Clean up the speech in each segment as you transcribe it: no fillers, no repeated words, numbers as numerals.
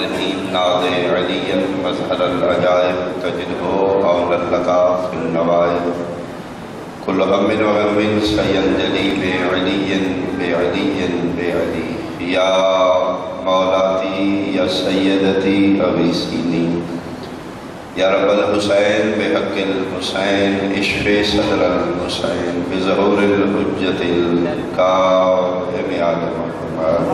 الرحیم ناز علی مظہر العجائب تجدہ اول اللقا فی النوائب کل غم و غم سینجلی بعلی بعلی یا مولاتی یا سیدتی اغیثینی یا رب الحسین بحق الحسین اشف صدر الحسین بظہور الحجت القائم علی محمد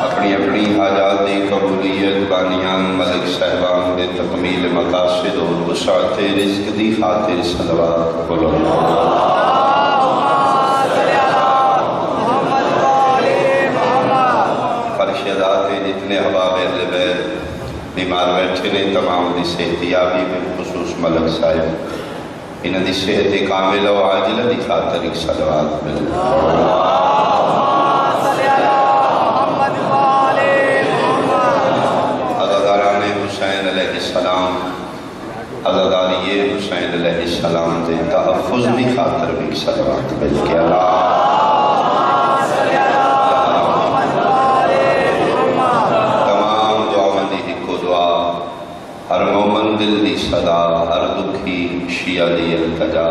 اپنی اپنی حاجات دی قبولیت بانیان ملک صاحبان دے تکمیل مقاصد و وسعت رزق دی خاطر صلوات بولو جتنے احباب اہل بیت بیمار بیٹھے نے تمام دی صحتیابی بالخصوص ملک صاحب انہاں دی صحت کامل و عاجلہ دی خاطر ایک صلوات مل عزاداران حسین علیہ السلام عزاداری حسین علیہ السلام دے تحفظ دی خاطر بھی ایک صلوات مل کے اللہ ہر مومن دل دی صدا ہر دکھی شیعہ دی التجا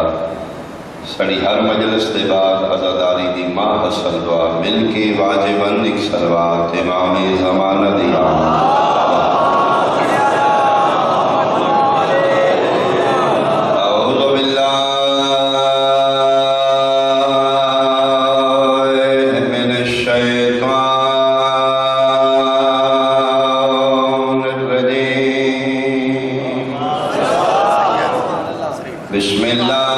سڑی ہر مجلس دے بعد عزاداری دی ماں حسن دعا مل کے واجباً ایک صلوات امام زمانہ دی اعوذ باللہ من الشیطان بسم اللہ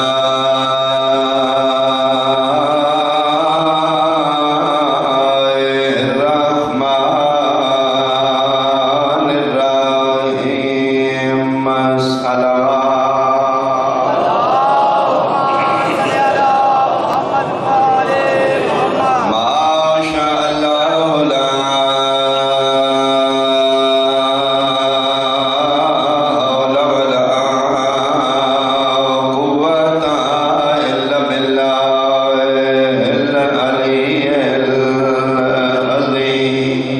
الرحمن الرحیم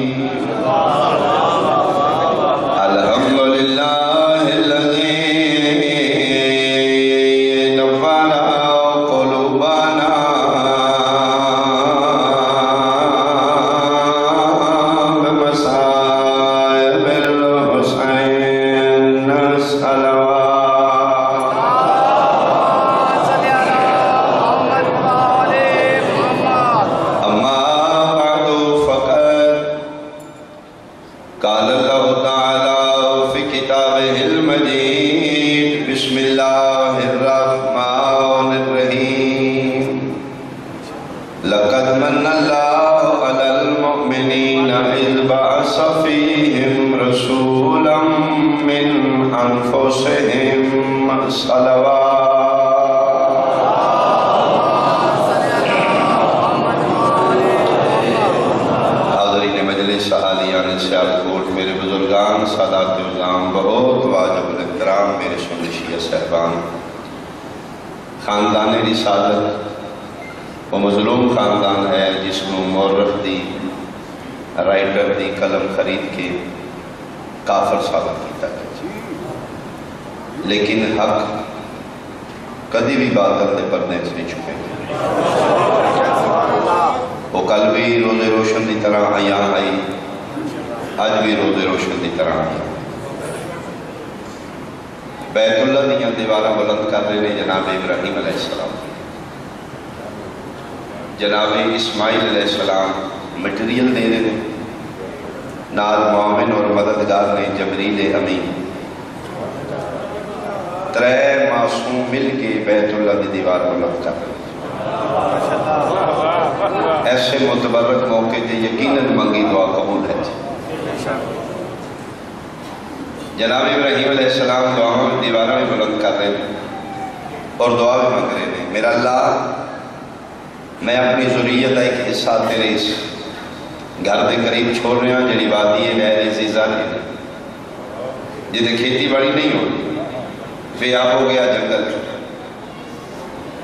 قال اللہ تعالی فی کتابہ المجید بسم اللہ الرحمن الرحیم لقد من اللہ علی المؤمنین اذ بعث فیہم رسولا من انفسہم صلوات سہالیان سیالکوٹ میرے بزرگان سادات عظام بہت واجب الاحترام میرے سن شیعہ صاحبان خاندان رسالت وہ مظلوم خاندان ہے جس کو مورخ دی رائٹر دی قلم خرید کے کافر ثابت کیتا ہے لیکن حق کدی بھی باطل دے پردے سے نہیں چھپے وہ کل بھی روز روشن دی طرح آیاں آئی آج بھی روز روشن دی طرح آئی بیت اللہ دیاں دیوارہ بلند کر رہے ہیں جناب ابراہیم علیہ السلام جناب اسماعیل علیہ السلام مٹیریل دے رہے ہیں نال مومن اور مددگار نے جبریل امین ترے معصوم مل کے بیت اللہ دی دیوار بلند کر رہے ہیں ایسے متبرک موقع تے یقیناً منگی دعا قبول ہے جناب ابراہیم علیہ السلام دعا میں دیوارہ میں بلند کر رہے ہیں اور دعا بھی مانگ رہے ہیں میرا اللہ میں اپنی ذریت ایک حصہ تیرے اس گھر دے قریب چھوڑ رہے ہیں جڑی وادی ہے غیر عزیزہ نے جدے کھیتی باڑی نہیں ہو رہی فیاب ہو گیا جنگل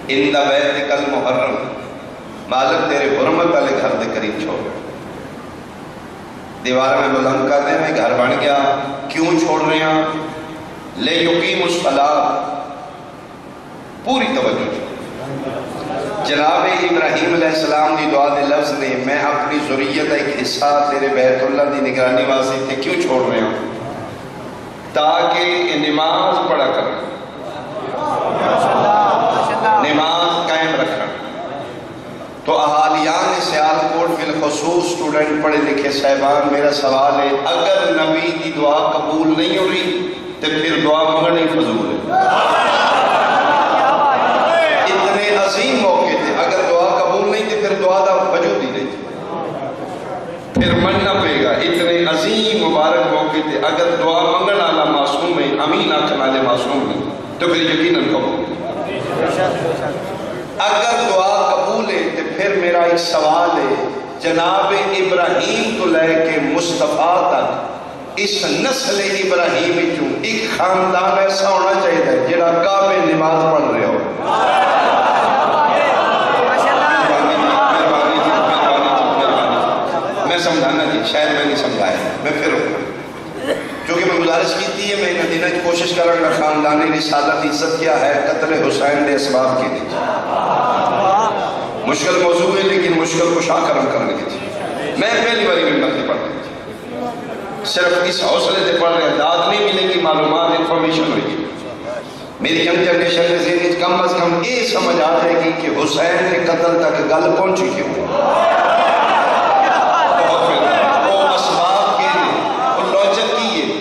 ان دا بیت کل محرم مالک تیرے حرمت والے گھر دے قریب چھوڑ. دیوار میں بلند کر دیں میں گھر بن گیا. کیوں چھوڑ رہے ہیں؟ لے یقیم الصلاۃ. پوری توجہ. جناب ابراہیم علیہ السلام دی دعا دے لفظ نے میں اپنی ذریت ایک حصہ تیرے بیت اللہ دی نگرانی واسطے تھے کیوں چھوڑ رہے ہوں؟ تاکہ نماز پڑھا کر نماز قائم رکھنا. تو احادیان سیالکوٹ بالخصوص اسٹوڈنٹ پڑھے لکھے صاحبان میرا سوال ہے اگر نبی کی دعا قبول نہیں ہو رہی تو پھر دعا مانگنا ہی فضول ہے. اتنے عظیم موقع تھے اگر دعا قبول نہیں تھی پھر دعا دا وجود ہی نہیں تھی. پھر مننا پڑے گا. اتنے عظیم مبارک موقع تھے اگر دعا منگنا والا معصوم ہے امین آنکھنے والے معصوم ہے تو پھر یقیناً قبول. اگر دعا قبول ہے تو پھر میرا ایک سوال ہے جناب ابراہیم تو لے کے مصطفیٰ تک اس نسل ابراہیم چوں ایک خاندان ایسا ہونا چاہیے جڑا کعبے نماز پڑھ رہے ہو. میں سمجھانا جی شاید میں نہیں سمجھایا میں پھر کیونکہ میں گزارش کی تھی میں مدینہ کی کوشش کر رہا خاندانی رسالت عزت کیا ہے قتل حسین دے اسباب کے لیے. مشکل موضوع ہے لیکن مشکل کو شاہ کرم کرنے کی تھی. میں پہلی باری ممبر سے پڑھ رہی تھی صرف اس حوصلے سے پڑھ رہے ہیں داد نہیں ملے گی معلومات انفارمیشن ہوئے گی. میری یم جنریشن کے ذہن کم از کم یہ سمجھ آ جائے گی کہ حسین کے قتل تک گل پہنچی کیوں.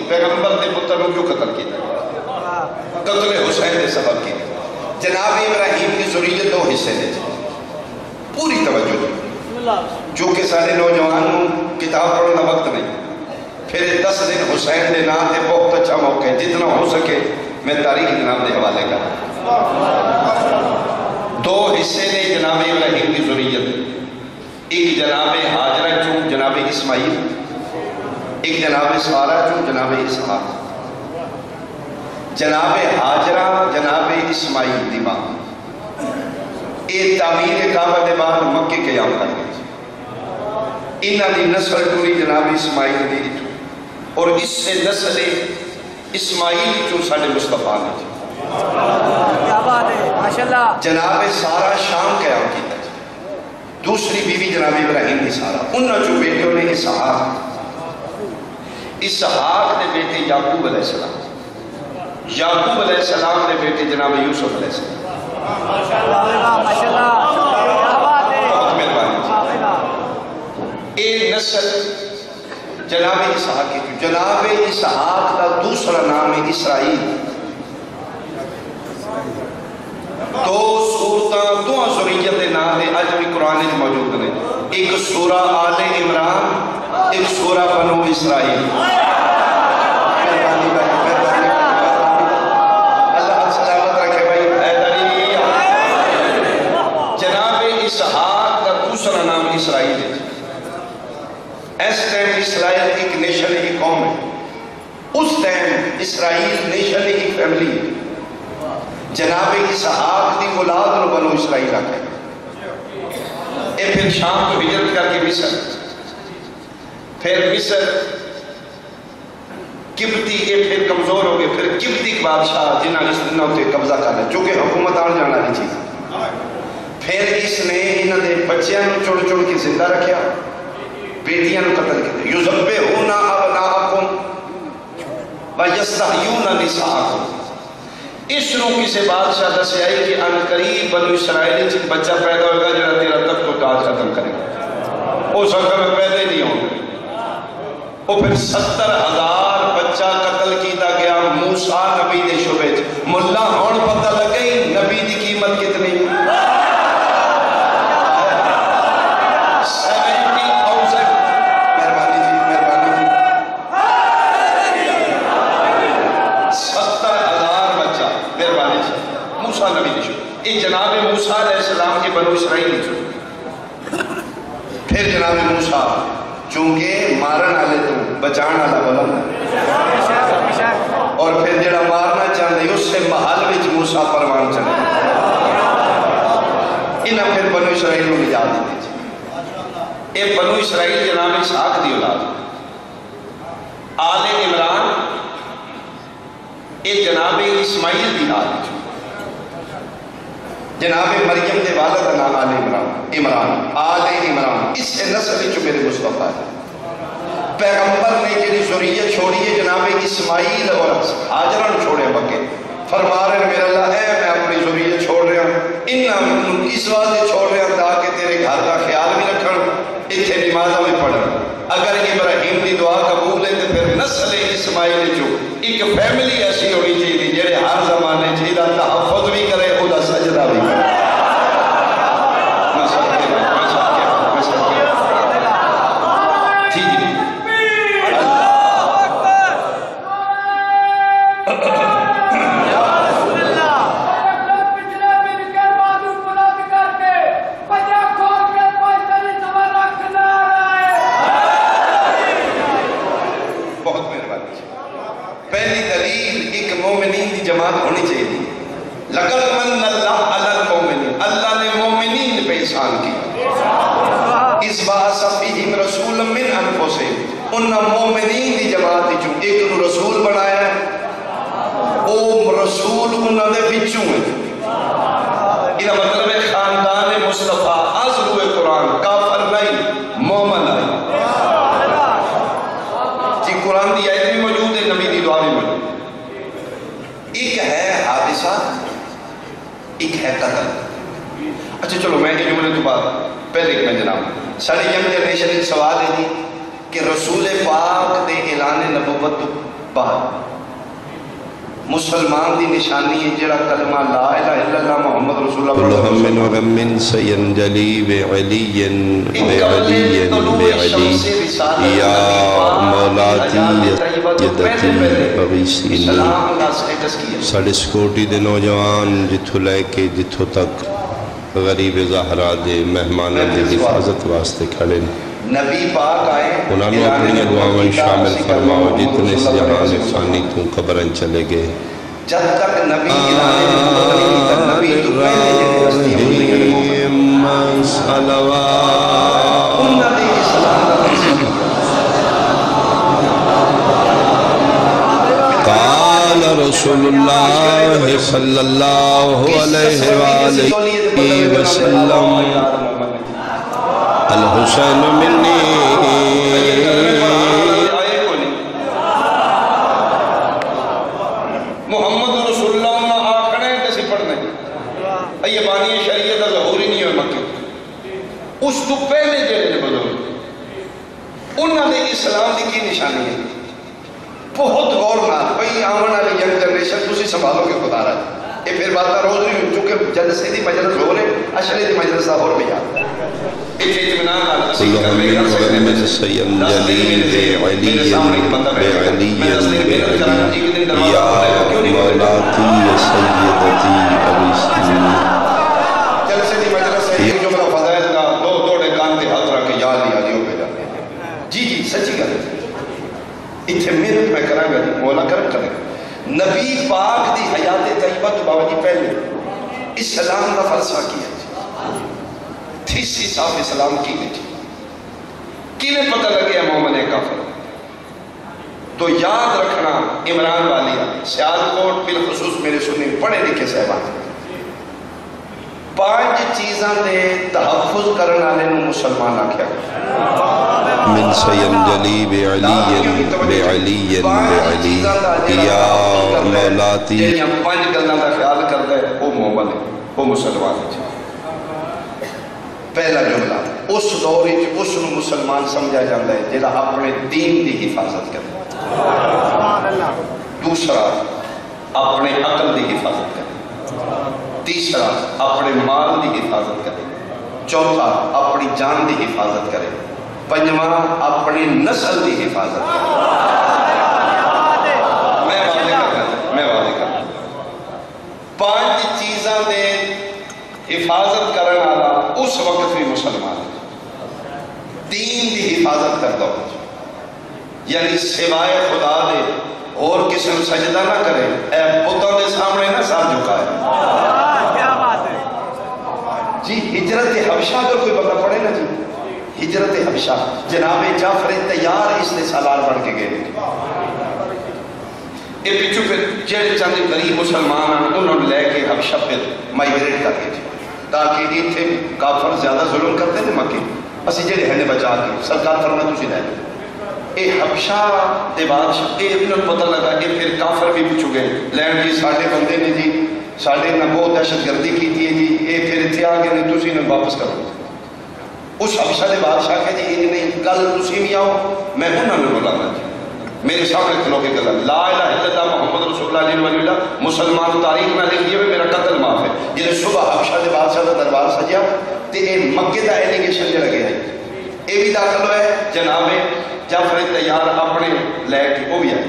پیغمبر نے پتروں کیوں قتل کیا؟ قتل حسین نے سبب کی. جناب ابراہیم کی ذریت دو حصے نے پوری توجہ جو کہ سارے نوجوانوں کتاب پڑھنا وقت نہیں. پھر 10 دن حسین نے نام دے بہت اچھا موقع ہے جتنا ہو سکے میں تاریخ جناب دے حوالے کا. دو حصے نے جناب ابراہیم کی ذریت. ایک جناب حاجرہ چوں جناب اسماعیل ایک جناب سارہ چوں جناب اسحاق. جناب حاجرہ جناب اسماعیل دی ماں اے تعمیر کعبہ دے بعد مکے قیام کر گئی. انہاں دی نسل پوری جناب اسماعیل دی اور اس سے نسل اسماعیل چوں ساڈے مصطفیٰ نے. کیا بات ہے ماشاءاللہ. جناب سارہ شام قیام کیتا. دوسری بیوی جناب ابراہیم دی سارہ. انہاں چوں بیٹے نے اسحاق. اسحاق نے بیٹے یعقوب علیہ السلام. یعقوب علیہ السلام نے بیٹے جناب یوسف علیہ السلام. بہت مہربانی. اے نسل جناب اسحاق کی. جناب اسحاق کا دوسرا نام ہے اسرائیل. دو سورتاں دو ذریت نام ہے اج بھی قرآن میں موجود ہیں. ایک سورہ آل عمران ایک سورہ بنو اسرائیل. اللہ سلامت رکھے بھائی. جناب اسحاق کا دوسرا نام اسرائیل ہے. اس ٹائم اسرائیل ایک نیشن ایک قوم ہے. اس ٹائم اسرائیل نیشن ایک فیملی ہے. جناب اسحاق دی اولاد نو بنو اسرائیل آتے ہیں. اے پھر شام کو ہجرت کر کے مصر. پھر مصر قبطی کے پھر کمزور ہو گئے. پھر قبطی کے بادشاہ جنہاں اس دنوں تے قبضہ کر لیا چونکہ حکومت آن جانا نہیں چیز. پھر اس نے انہاں دے بچیاں نو چڑ چڑ کے زندہ رکھیا بیٹیاں نو قتل کیا. یذبحون ابناءکم ویستحیون نساءکم. اس نو کسی بادشاہ دسیا ہے کہ ان قریب بنو اسرائیل سے بچہ پیدا ہوگا جڑا تیرا تخت کو تاج ختم کرے گا. اس وقت میں پیدا ہی نہیں ہوں. اور پھر 70,000 بچہ قتل کیتا گیا موسیٰ نبی دے شعبے. ملا ہون پتہ لگ گئی نبی دی قیمت کتنی. 70,000. مہربانی جی مہربانی جی. 70,000 بچہ مہربانی جی موسیٰ نبی دے شعبے. یہ جناب موسیٰ علیہ السلام کے بنو اسرائیل جو. پھر جناب موسیٰ چونکہ مارن آلے تو بچان آلہ بلند اور پھر جڑا مارنا چاہتے اس سے محل وچ موسیٰ پروان چلے. انہاں پھر بنو اسرائیل کو نجات دیتے تھے. اے بنو اسرائیل جناب اسحاق دی اولاد آل عمران اے جناب اسماعیل دی اولاد جناب مریم دے والد کا نام آل عمران آل عمران اس سے نسل جو میرے مصطفیٰ ہے. پیغمبر نے جنہی ذریت چھوڑی ہے جناب اسماعیل اور حاجرہ چھوڑے بکے فرما رہے ہیں میرا اللہ اے میں اپنی ذریت چھوڑ رہا ہوں انہاں اس واسطے چھوڑ رہا ہوں تاکہ تیرے گھر کا خیال بھی رکھن اتھے نمازہ میں پڑھن. اگر ابراہیم دی دعا قبول ہے تو پھر نسل اسماعیل جو ایک فیملی ایسی ہونی چاہیے جڑے ہر زمانے چاہیے تحفظ بھی کرے خدا سجدہ بھی کرے. پہلی دلیل ایک مومنین کی جماعت ہونی چاہیے. لَقَدْ مَنَّ اللَّهُ عَلَى الْمُؤْمِنِينَ اللہ نے مومنین پہ احسان کیا. اس بَعَثَ فِيهِمْ رَسُولًا مِّنْ أَنفُسِهِمْ انہاں مومنین کی جماعت جو ایک رسول بنایا ہے وہ رسول انہاں دے بچوں ہے. یہ مطلب ہے خاندان مصطفیٰ ازلو قرآن کافر نہیں مومن ہے. جی قرآن دی آیت بھی موجود ہے نبی دی دعا بھی موجود. ایک ہے حادثہ ایک ہے قتل. اچھا چلو میں کہ جملے تو بعد پہلے ایک میں جناب ساڑھی ینگ جنریشن سوال ہے دی کہ رسول پاک دے اعلان نبوت بعد مسلمان دی نشانی ہے جڑا کلمہ لا الہ الا اللہ محمد رسول اللہ اللہم من وغمن سینجلی بعلی بعلی بعلی یا مولاتی یدتی بغیسین. ساڑھے سکوٹی دے نوجوان جتھو لے کے جتھو تک غریب زہرہ دے مہمانوں دے حفاظت واسطے کھڑے نبی پاک آئے انہوں نے اپنی دعاویں شامل فرماؤ جتنے اس جہان فانی تو قبرن چلے گئے. جب تک نبی نبی تو پہلے قال رسول اللہ صلی اللہ علیہ وآلہ وسلم الحسین منی محمد رسول اللہ انہاں آکھنے کسی پڑھنے یہ بانی شریعت ظہوری نہیں ہوئے مکہ اس تو پہلے جڑے بدل انہاں نے اسلام دی کی نشانی ہے. بہت غور نال بھئی آمن والی ینگ جنریشن تسی سنبھالو گے خدا رہا یہ پھر بات روز نہیں ہوں چونکہ جلسے دی مجلس ہو رہے اشرے دی مجلس اور بھی آتا ہے. اللہم من وغمن سینجلی بعلی بعلی بعلی یا مولاتی سیدتی بغیسین. جلسے دی مجلس ہے ایک جملہ فضائل کا دو دوڑے کان دے ہاتھ رکھ کے یا علی علیوں پہ جاتے ہیں. جی جی سچی گل ہے. اتھے محنت میں کریں گا مولا کرم کریں گا. نبی پاک دی حیات طیبہ تو بابا جی پہلے اسلام کا فلسفہ کیا تیسری صاحب اسلام کی گئی تھی کینے پتہ لگے مومن کافر. تو یاد رکھنا عمران والیہ سیالکوٹ بالخصوص میرے سننے پڑھے لکھے صاحبان 5 چیزاں دے تحفظ کرنا لینے مسلمان آکھیا من سینجلی بعلی بعلی بعلی یا مولاتی. جنہی ہم 5 گلنا دا خیال کرتے ہیں وہ مومن ہے وہ مسلمان ہے. پہلا جملہ اس دوری اس مسلمان سمجھا جاتا ہے جیسا اپنے دین دی حفاظت کرے. دوسرا اپنے عقل دی حفاظت کرے. تیسرا اپنے مال دی حفاظت کرے. چوتھا اپنی جان دی حفاظت کرے. پنجواں اپنی نسل دی حفاظت کرے. میں واضح کرنا 5 چیزاں دے حفاظت کرنے والا اس وقت بھی مسلمان ہے. دین دی حفاظت کرتا ہو یعنی سوائے خدا دے اور کسی نے سجدہ نہ کرے اے بتوں دے سامنے نہ سر جھکائے. جی ہجرت حبشہ اگر کوئی بندہ پڑھے نا جی، ہجرت حبشہ، جناب جعفر طیار اس نے سالار پڑھ کے گئے. یہ پچھو پھر جڑے چند غریب مسلمان ہیں انہوں نے لے کے حبشہ پھر مائگریٹ کر کے تاکہ یہ تھے کافر زیادہ ظلم کرتے تھے مکے، اسی جڑے ہیں بچا کے سرکار فرمائے تسی لے اے حبشہ دے بادشاہ اے انہوں پتہ لگا اے پھر کافر بھی پچھو گئے لین جی ساڑھے بندے نے جی ساڑھے نہ بہت دہشت گردی کی تھی جی اے پھر اتھے آگے نے تسی نے واپس کرو. اس حبشہ دے بادشاہ کہ جی نہیں کل تسی بھی آؤ میں انہوں نے بلانا جی میرے سامنے کھلو کے کہا لا الہ الا اللہ محمد رسول اللہ علیہ وآلہ مسلمان تاریخ میں لکھ دیا میرا قتل معاف ہے. جنہیں صبح حبشہ دے بادشاہ دا دربار سجیا تے اے مکے دا ایلیگیشن جڑا گیا ہے اے بھی داخل ہوئے جناب جعفر طیار اپنے لے کے وہ بھی آئے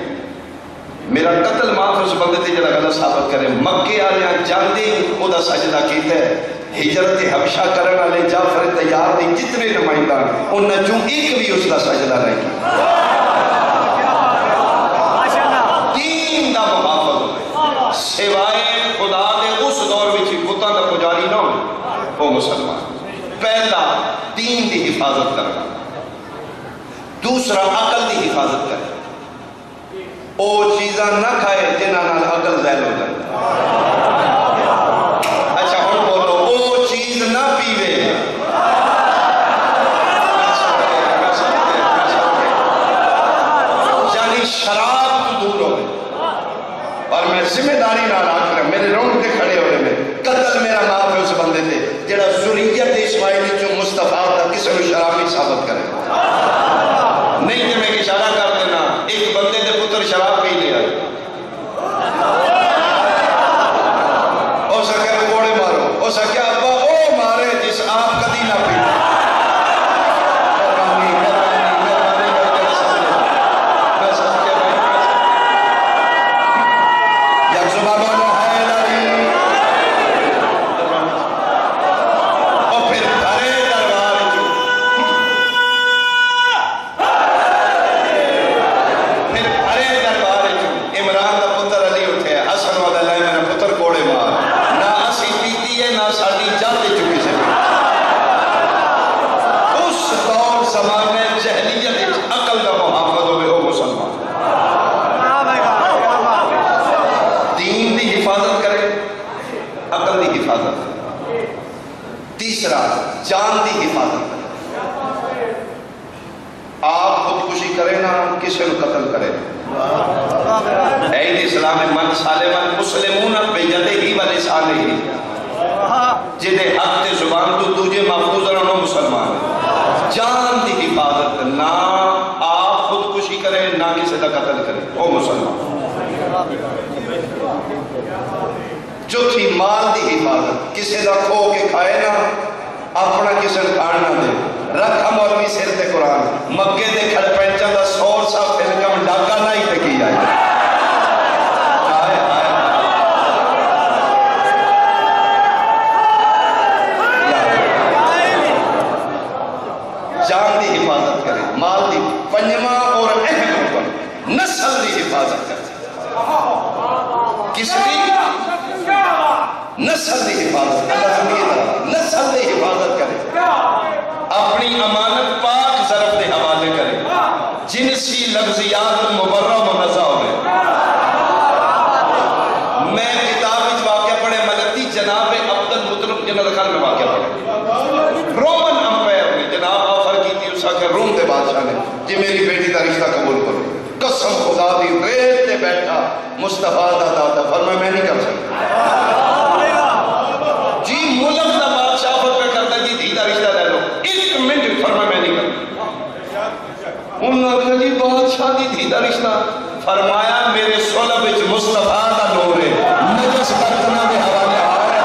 میرا قتل معاف اس بندے تے جڑا غلط ثابت کرے. مکے آلیاں جاندے او دا سجدہ کیتا ہے. ہجرت حبشہ کرنے والے جعفر طیار دی جتنے نمائندہ انہاں چوں ایک بھی اس دا سجدہ نہیں کیا. دین دا محافظ ہوئے سوائے خدا دے اس دور وچ بتاں دا پجاری نہ ہوئے وہ مسلمان. پہلا دین دی حفاظت کرنا، دوسرا عقل دی حفاظت کرنا. او چیزاں نہ کھائے جنہاں نال عقل ظاہر ہو جائے. اچھا ہن بولو او چیز نہ پیوے. یعنی شراب تو دور ہوئے. اور میں ذمہ داری نہ رکھ رہا میرے رونگٹے کھڑے ہوئے میں قتل میرا معاف ہے اس بندے تھے جڑا ذریت اسماعیلی چوں مصطفیٰ تا کسی کو شرابی ثابت کرے. نہیں کہ میں اشارہ کر دینا ایک بندے دے پتر شراب پی لیا ہو سکے کوڑے مارو ہو سکے ابا او مارے جس آپ کدی نہ پی. تیسرا جان دی حفاظت. آپ خودکشی کرے نا کسی کو قتل کرے. عید اسلام من سالمن مسلمون بیدہی و لسانہی جدے حق تے زبان تو دوجے محفوظ رہنا مسلمان. جان دی حفاظت نہ آپ خودکشی کرے نہ کسی کا قتل کرے وہ مسلمان. چوتھی مال دی حفاظت کسی دا کھو کے کھائے نا اپنا کسی کھانا دے. رکھا مولوی سر تے قرآن مکے دے کھڑ پینچہ دا سور سا فلکم ڈاکہ نہیں تے کی جائے. جان دی حفاظت کرے مال دی. پنجواں اور اہم حکم نسل دی حفاظت کرے. کس دی نسل دی حفاظت اللہ سبحانہ نسل دی حفاظت کرے. اپنی امانت پاک ظرف دے حوالے کرے. جنسی لفظیات مبرہ منزہ ہوئے. میں کتاب اچ واقعہ پڑھے ملتی جناب عبد المطلب جنہاں دکھال میں واقعہ پڑھے رومن امپائر میں جناب آفر کی تھی اسا کہ روم دے بادشاہ نے جی میری بیٹی دا رشتہ قبول کرو. قسم خدا دی ریت تے بیٹھا مصطفیٰ دا دادا فرمایا میں نہیں کر سکتا. جی ملک دا بادشاہ پر پہ کرتا جی دھیدہ رشتہ لے لو. ایک منٹ فرمایا میں نہیں کرتا. انہوں نے کہا جی بادشاہ دی دھیدہ رشتہ فرمایا میرے صلب وچ مصطفیٰ دا نور ہے نجس برتنا میں حوالے آ رہا ہے.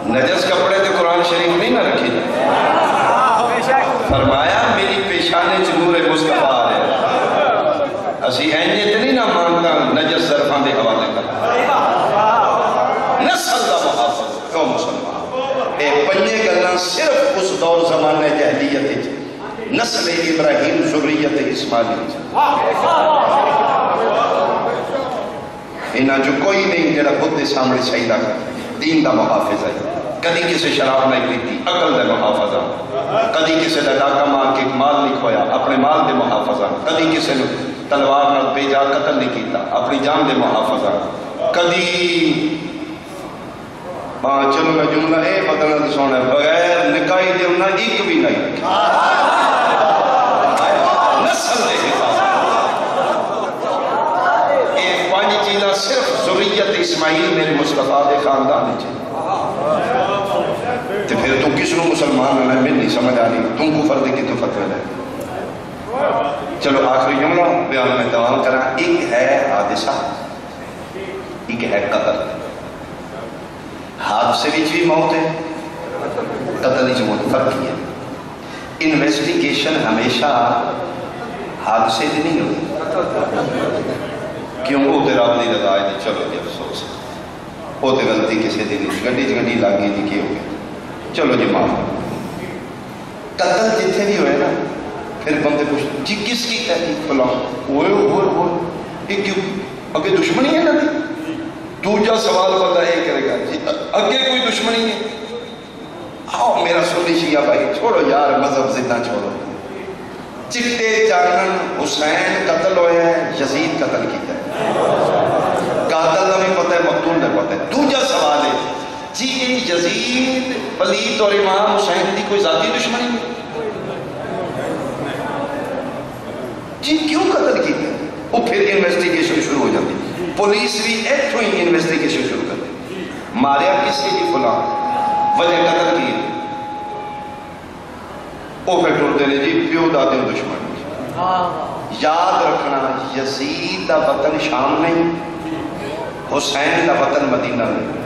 نجس کپڑے تے قرآن شریف نہیں نہ رکھی جائے. فرمایا میری پیشانے نور مصطفیٰ ہے. اسی اینجے تے نہیں نہ مانتا نجس ظرفان دے حوالے کر. نسل دا محافظ او مسلمان قرآن صرف اس دور زمانہ جہلیت نسل ابراہیم ذریت اسماعیل انہاں جو کوئی نہیں جڑا خود دے سامنے سجدہ کر دین دا محافظ ہے کدی کسی شراب نہیں پیتی عقل دے محافظہ کدی کسی دا ڈاکہ مار کے مال نہیں کھویا اپنے مال دے محافظہ کدی کسی نے تلوار نال بیجا قتل نہیں کیتا اپنی جان دے محافظہ کدی چلو میں جملہ اے بدلنا سونا بغیر نکائی دے انہاں ایک بھی نہیں نسل دے صرف ذریت اسماعیل میرے مصطفیٰ دے خاندان ہے تو پھر تم کس نو مسلمان ہونا ہے میں نہیں سمجھ آ رہی تم کو فرد کی تو فتوہ ہے چلو آخری جملہ بیان میں دوام کرا ایک ہے حادثہ ایک ہے قتل حادثے بھی بھی موت ہے قتل ہی موت فرق ہے انویسٹیگیشن ہمیشہ حادثے بھی نہیں ہوتی کیوں وہ تیرا اپنی رضا ہے چلو جی افسوس وہ تے غلطی کسی دی نہیں گڈی لاگی جی کی ہو گیا چلو جی معاف قتل جتنے بھی ہوئے نا پھر بندے پوچھتے جی کس کی تحقیق فلاں ہوئے یہ کیوں اگے دشمنی ہے نا دوجا سوال بندہ یہ کرے گا جی اگے کوئی دشمنی ہے آؤ میرا سنی شیعہ بھائی چھوڑو یار مذہب زندہ چھوڑو چٹے جانن حسین قتل ہوئے ہیں یزید قتل کیتا ہے قاتل نہ بھی پتہ ہے مقتول نہ پتہ ہے دوجا سوال ہے جی یزید پلیت اور امام حسین دی کوئی ذاتی دشمنی ہے جی کیوں قتل کیتا ہے وہ پھر انویسٹیگیشن شروع ہو جاتی پولیس بھی ایک ہوئی انویسٹیگیشن شروع کرتی ماریا کس کی فلاں وجہ قتل کی وہ پھر ٹوٹتے نے جی پیو دادے دشمن یاد رکھنا یزید دا وطن شام نہیں حسین دا وطن مدینہ نہیں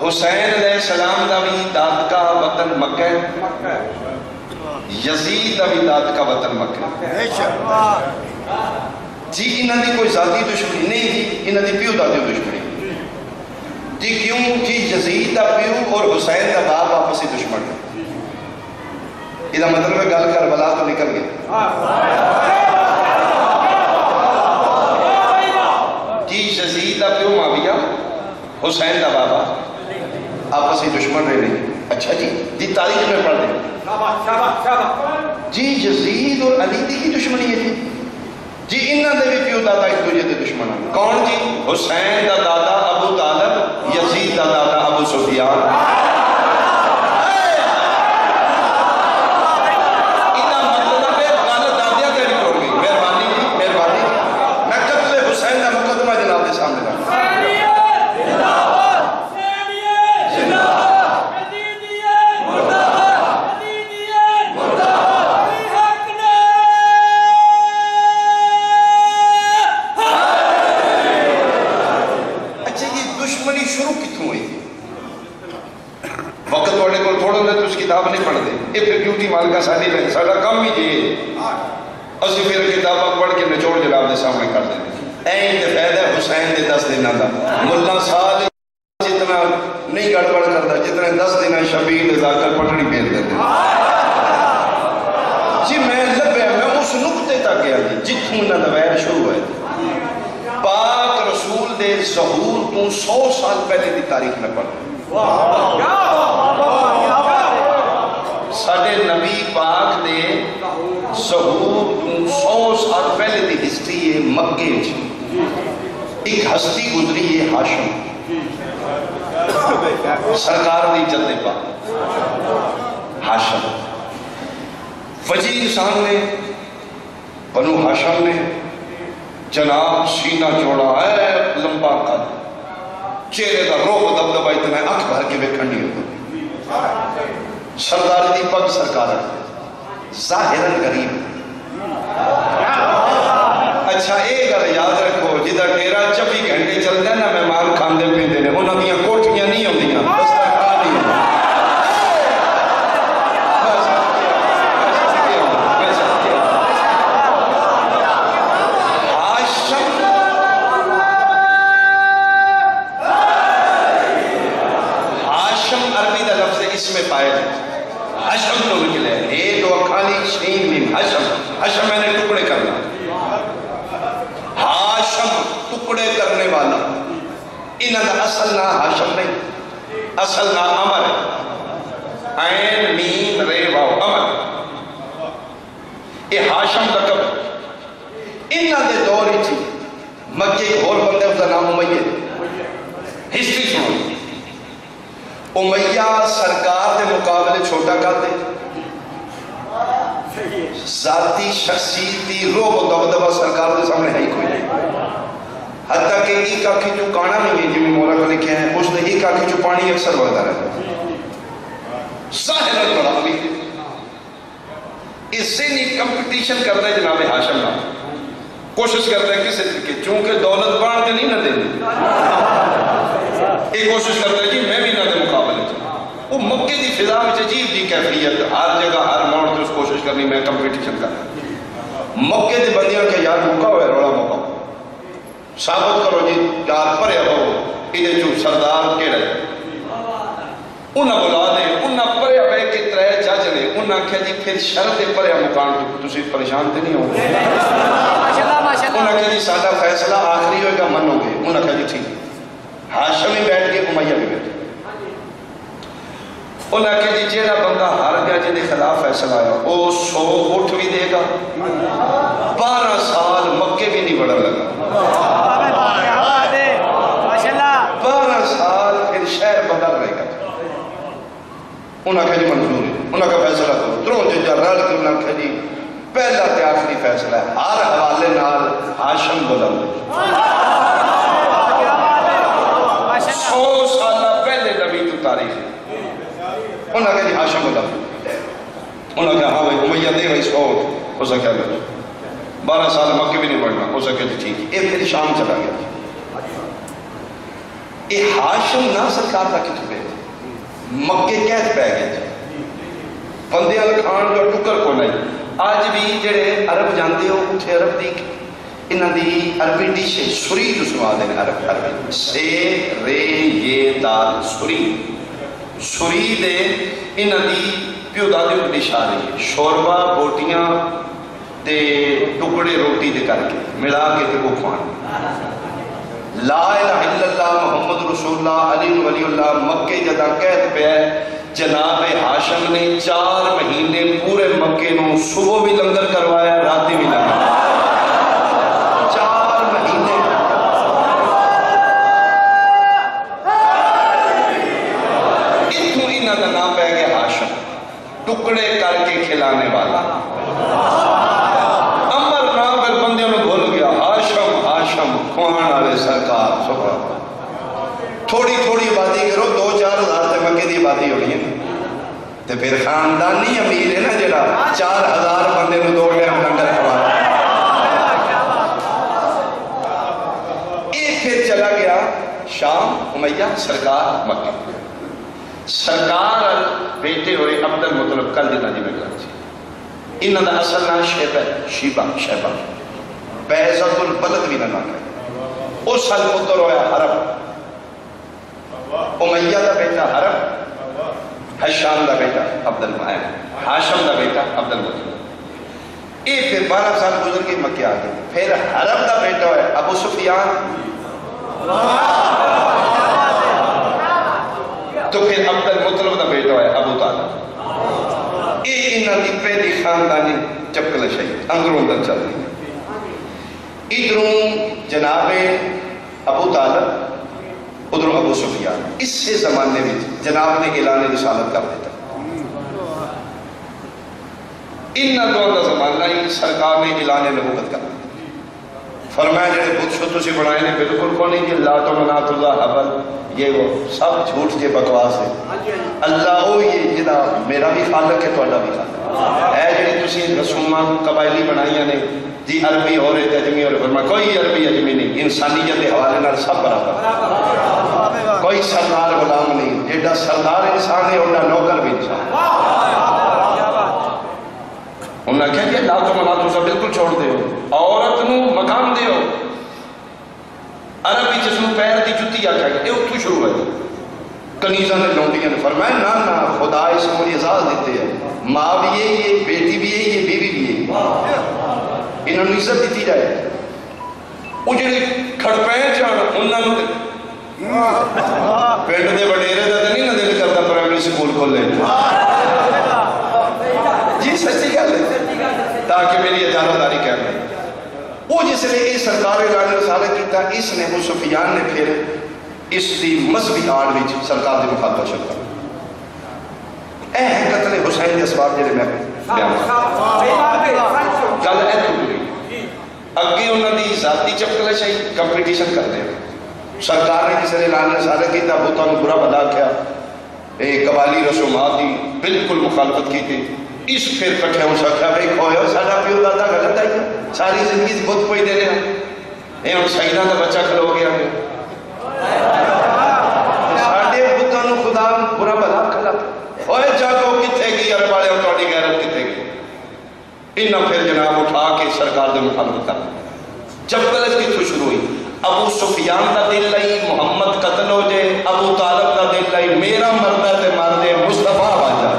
حسین علیہ السلام دا بھی داد کا وطن مکہ یزید دا بھی داد کا وطن مکہ جی انہاں دی کوئی ذاتی دشمنی نہیں جی انہاں دی پیو دادے دشمنی جی کیوں جی یزید دا پیو اور حسین دا باپ آپسی دشمن ہے یہ مطلب ہے گل کربلا تو نکل گیا جی یزید دا پیو معاویہ حسین دا بابا آپسی دشمن رہے نہیں اچھا جی تاریخ میں پڑھ دیں جی یزید اور علی دی کی دشمنی ہے جی انہاں دے بھی پیو دادا ایک دوجہ دے دشمن ہیں کون جی حسین دا دادا ابو طالب یزید دا دادا ابو سفیان انہاں مطلب ہے غالت دادیاں تیری توڑ گئی مہربانی میں قتل حسین دا مقدمہ جناب دے سامنے رہا کتاب نہیں پڑھ دے یہ پھر ڈیوٹی مالکہ ساڑھی رہے ساڑھا کم ہی جی اسی پھر کتابہ پڑھ کے نچوڑ جناب دے سامنے کر دے این دے فیدہ حسین دے 10 دن دا ملہ سال جتنا نہیں گڑبڑ کرتا جتنے 10 دن شبیر جا کر پٹڑی پھیر دیتے جی میں لبیا میں اس نقطے تک گیا جی جتوں نہ دویر شروع ہے پاک رسول دے ظہور تو 100 سال پہلے دی تاریخ میں پڑھ ساڑھے نبی پاک دے ظہور تو 100 سال پہلے دی ہسٹری ہے مکے ایک ہستی گزری ہے ہاشم سرکار دی جلدے پاک ہاشم وجی انسان نے بنو ہاشم نے جناب سینہ چوڑا ہے لمبا قد چہرے کا روح دبدبہ اتنا ہے آنکھ بھر کے بے کھنڈی ہوتا سردار دی پگ سرکار ہے ظاہراً غریب اچھا ایک اگر یاد رکھو جدہ ڈیرا 24 گھنٹے چل دے نا مہمان کھاندے پیندے نے انہاں دیاں کوٹھیاں نہیں ہوندیاں بس تنخواہ نہیں اسم فاعل حشم تو نکلے اے دو اکھالی شین میم حشم حشم میں نے ٹکڑے کرنا ہاشم ٹکڑے کرنے والا انہاں دا اصل نا ہاشم نہیں اصل نا عمر ہے عین میم رے واو عمر اے ہاشم لقب انہاں دے دور ہی مکے ایک اور بندے اس کا نام امیہ ہسٹری سنو امیہ سرکار دے مقابلے چھوٹا کرتے ذاتی شخصیتی روح و دبدبہ سرکار دے سامنے ہے ہی کوئی نہیں حتیٰ کہ ایک آنکھی جو کانا نہیں ہے جنہیں مولا کو لکھے ہیں اس نے ایک آنکھی جو پانی اکثر بڑھتا رہتا ظاہر بڑا امید اس سے نہیں کمپٹیشن کرتا ہے جناب ہاشم نام کوشش کرتا ہے کسی طریقے چونکہ دولت بانٹ کے نہیں نہ دیں ایک کوشش کرتا ہے جی میں بھی نہ دے مقابلے وہ مکے دی فضا میں عجیب دی کیفیت ہر جگہ ہر موڑ سے اس کوشش کرنی میں کمپٹیشن کرنا مکے دی بندیاں کہ یار موقع ہوئے روڑا موقع ثابت کرو جی یار پرے ہو ادھے جو سردار کے رہے انہاں بلا دے انہاں پرے ہوئے کہ ترے جج نے انہاں کہا جی پھر شرط پرے مکان تو تسی پریشان تے نہیں ہو انہاں کہا جی سادہ فیصلہ آخری ہوئے گا منو گے انہاں کہا جی ٹھیک ہاشم ہی بیٹھ گئے امیہ بھی بیٹھ انہاں کہا جی جیڑا بندہ ہار گیا جن کے خلاف فیصلہ آیا وہ 100 اٹھ بھی دے گا 12 سال مکے بھی نہیں بڑھا لگا 12 سال پھر شہر بدل رہے گا انہاں کہا جی منظور ہے انہاں کا فیصلہ کرو دروں جا رل کے انہاں کہا جی پہلا تے آخری فیصلہ ہے ہر حوالے نال ہاشم بلند 100 سالہ پہلے نبی تو تاریخ انہاں کہا جی ہاشم بلند انہاں کہا ہاں امیہ دے وہی 100 ہو سکیا لگا 12 سال مکہ بھی نہیں پڑھنا ہو سکے جی ٹھیک یہ پھر شام چلا گیا یہ ہاشم نہ سرکار تھا کتو پہ مکے قید پہ گیا بندیاں کھان جو ٹکر کو نہیں آج بھی جڑے عرب جانتے ہو اٹھے عرب دی انہاں دی عربی ڈش ہے سری جو سوا دیں عربی سے رے یہ دال سری دے انہاں دی پیو دادی کو ڈش آ رہی ہے شوربہ بوٹیاں تے ٹکڑے روٹی دے کر کے ملا کے تے وہ کھوان لا الہ الا اللہ محمد رسول اللہ علی ولی اللہ مکے جدا قید پہ ہے جناب ہاشم نے 4 مہینے پورے مکے نو صبح بھی لنگر کروایا راتی بھی لنگر 4 مہینے اتھو انہاں دا نام پہ گیا ہاشم ٹکڑے کر کے کھلانے والا امر نام پر بندیوں نے بھول گیا ہاشم کھوان والے سرکار سبحان تھوڑی تھوڑی آبادی کرو 2-4 ہزار تے مکے دی آبادی ہونی ہے تے پھر خاندانی امیر ہے نا جڑا 4000 بندے نو 2 ٹائم لنگر کھوا یہ پھر چلا گیا شام امیہ سرکار مکہ سرکار بیٹے ہوئے عبد المطلب کل دینا جی میں کہا انہاں دا اصل نام شیبہ بیزت البلد بھی نہ ہے اس حال پتر ہویا حرب امیہ دا بیٹا حرب حشام دا بیٹا عبد المطلب ہاشم دا بیٹا عبد المطلب یہ پھر 12 سال گزر کے مکہ آ گئے پھر حرب دا بیٹا ہویا ابو سفیان تو پھر عبد المطلب دا بیٹا ہویا ابو طالب یہ انہاں دی پہلی خاندانی چپکل شہید اندروں اندر چل رہی ادھروں جناب ابو طالب ادھروں ابو سفیان اس سے زمانے میں جناب نے اعلان رسالت کر دیتا انہاں دونوں دا زمانہ ہی سرکار نے اعلان نبوت کر دیتا فرمایا جڑے بت شو تسی بنائے نے بالکل کو نہیں کہ لات و منات اللہ حبل یہ وہ سب جھوٹ کے بکواس ہے اللہ وہ یہ جدا میرا بھی خالق ہے تو اللہ بھی خالق ہے جڑے تسی رسومہ قبائلی بنائیاں نے جی عربی اور اجمی اور فرمایا کوئی عربی اجمی نہیں انسانیت کے حوالے نال سب برابر کوئی سردار غلام نہیں جیڑا سردار انسان ہے اوڑا نوکر بھی انسان انہوں نے کہا کہ لا تو منا تو سب بالکل چھوڑ دے ہو عورت نو مقام دے ہو عربی جس نو پیر دی جتی آکھا گیا اے اتھو شروع ہے کنیزہ نے لونڈیاں نے فرمایا نا خدا ماں بھی ہے، یہ بیٹی بھی ہے، یہ بیوی بھی ہے، انہوں نے عزت دیتی جائے۔ وہ جڑے کھڑپین جان انہوں نے پینڈ دے بڑیرے دا نہیں نہ دل کرتا پرائمری سکول کھولے، جی سچی گل ہے، تاکہ میری ادارہ داری کہہ رہے وہ جس نے یہ سرکار اعلان رسالہ کیتا، اس نے ابو سفیان نے پھر اس دی مذہبی آڑ وچ سرکار دی مخالفت شروع کر اے ہے قتل حسین کے اسباب جڑے میں بیان گل اے تو اگے انہوں نے ذاتی چپکل چاہیے کمپٹیشن کرتے ہیں۔ سرکار نے جس نے اعلان رسالہ کیتا بہتوں نے برا بلا کیا، قبالی رسومات کی بالکل مخالفت کی تھی، اس پھر کٹھے ہوں سکھا بھئی کھوئے ساڑھا پیو دادا غلط آئی ساری زندگی سے بہت کوئی دے رہے ہیں اے ہم سیدہ دا بچہ کھلو گیا ہے ساڑھے بہتوں نے خدا برا بلا کھلا اوہ جاگو کتے گی عرب والے ہم توڑی غیرت کتے گی انہا پھر جناب اٹھا کے سرکار دے مخالفت کر جب غلط کی تو شروع ہوئی ابو سفیان دا دل لئی محمد قتل ہو جائے ابو طالب دا دل لئی میرا مردہ تے مردے مصطفیٰ باجا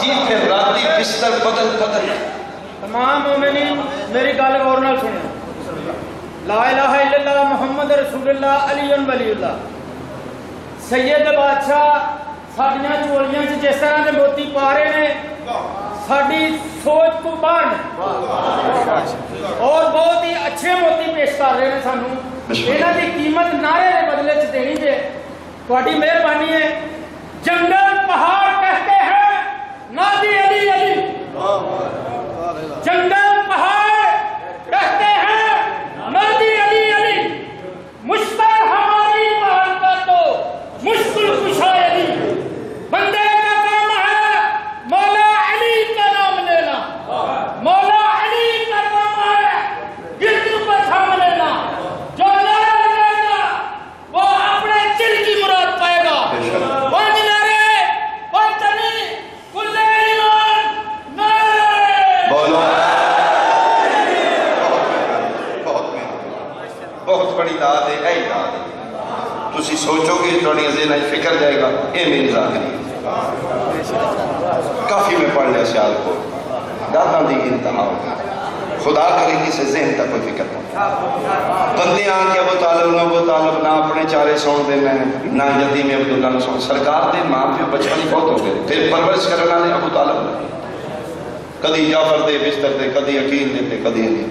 جی پھر راتی بستر بدل تمام مومنین میری گل غور نال سنیں لا الہ الا اللہ محمد رسول اللہ علی ولی اللہ سید بادشاہ ساڑیاں چولیاں جس طرح دے موتی پا رہے ہیں ساڑی سوچ کو باہر اور بہت ہی اچھے موتی پیش کر رہے ہیں سانو انہاں دی قیمت نعرے دے بدلے چ دینی جے تہاڈی مہربانی ہے جنگل پہاڑ کہتے ہیں نادی علی علی جنگل پہاڑ کہتے ہیں نادی علی علی مشتر ہماری محبت تو مشکل کشا علی بندے کا کام ہے مولا علی کا نام لینا مولا علی کا کام ہے گردوں پر تھام لینا جو نعرہ لگے گا وہ اپنے دل کی مراد پائے گا وہ نعرے وہ چلی کل ایمان نعرے بولو بہت بڑی داد ہے اے داد ہے تسی سوچو گے تھوڑی ذہن فکر جائے گا اے میری ذاکری کافی میں پڑھ لیا سیال کو دادا دی انتہا ہوگی خدا کرے کسی ذہن تک کوئی فکر نہیں بندے آن کے ابو طالب نہ اپنے چارے سون دے میں نہ یتیم عبداللہ نہ سون سرکار دے ماں پہ بچپن ہی بہت ہو گئے پھر پرورش کرنا نے ابو طالب کدی جعفر دے بستر دے کدی عقیل دے کدی علی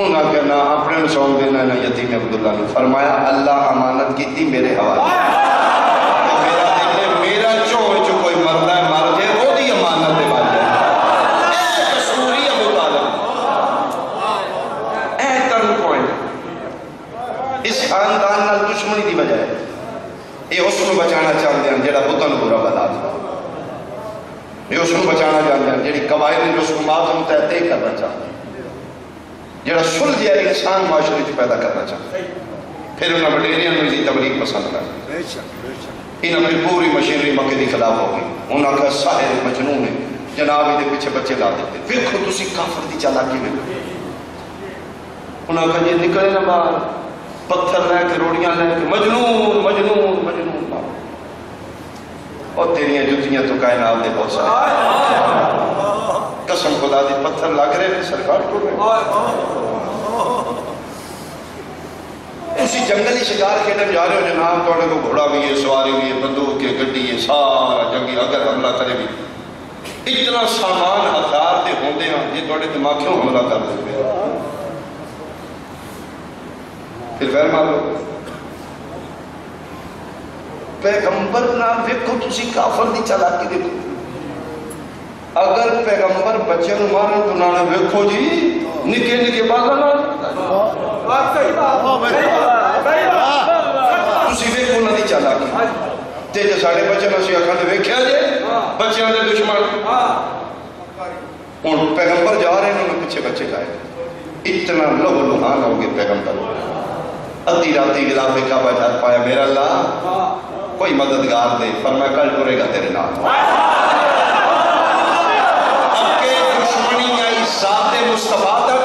انہاں کہ نہ اپنے نسون دینا نہ یتیم عبداللہ نے فرمایا اللہ امانت کی تھی میرے حوالے میرا دل میرا چون جو کوئی مردہ ہے مر جائے وہ دی امانت دے بات جائے اے کسوری ابو طالب اے ترن پوائنٹ اس خاندان نال دشمنی دی بجائے یہ اس کو بچانا چاہتے ہیں جیڑا بطن برا بلا یہ اس کو بچانا چاہتے ہیں جیڑی قواعد رسومات ہم تحتے کرنا چاہتے ہیں جڑا سلجھیا انسان معاشرے چ پیدا کرنا چاہتا ہے پھر انہاں وڈیریاں نوں دی تبلیغ پسند کر انہاں پھر پوری مشینری مکے دی خلاف ہو گئی انہاں کا ساحر مجنون ہے جناب دے پیچھے بچے لا دیتے دیکھو تسی کافر دی چالاکی میں انہاں کا یہ نکلے نہ باہر پتھر لے کے روڑیاں لے کے مجنون مجنون مجنون اور تیریاں جتیاں تو کائنات دے بہت سارے قسم خدا دی پتھر لگ رہے ہیں سرکار کو رہے اسی جنگلی شکار کھیلنے جا رہے ہو جناب توڑے کو گھوڑا بھی ہے سواری بھی ہے بندوق کے گڈی ہے سارا جنگی اگر حملہ کرے بھی اتنا سامان ہتھیار دے ہوندے ہیں یہ توڑے دماغ کیوں حملہ کر دیتے ہیں پھر فیر مارو پیغمبر نام ویکھو تسی کافر دی چالاکی دیکھو اگر پیغمبر بچے نو مارن تو نانے ویکھو جی نکے نکے بازا تسی ویکھو نہ دی چالاکی تے جو ساڑے بچے نو سی اکھاں دے ویکھیا جے بچیاں دے دشمن ہن پیغمبر جا رہے ہیں انہوں نے پیچھے بچے جائے اتنا لہو لہان ہو گئے پیغمبر ادھی راتی غلاف کعبہ جات پایا میرا اللہ کوئی مددگار دے فرمایا کل ٹرے گا تیرے نام اب کے دشمنی آئی ذات مصطفیٰ تک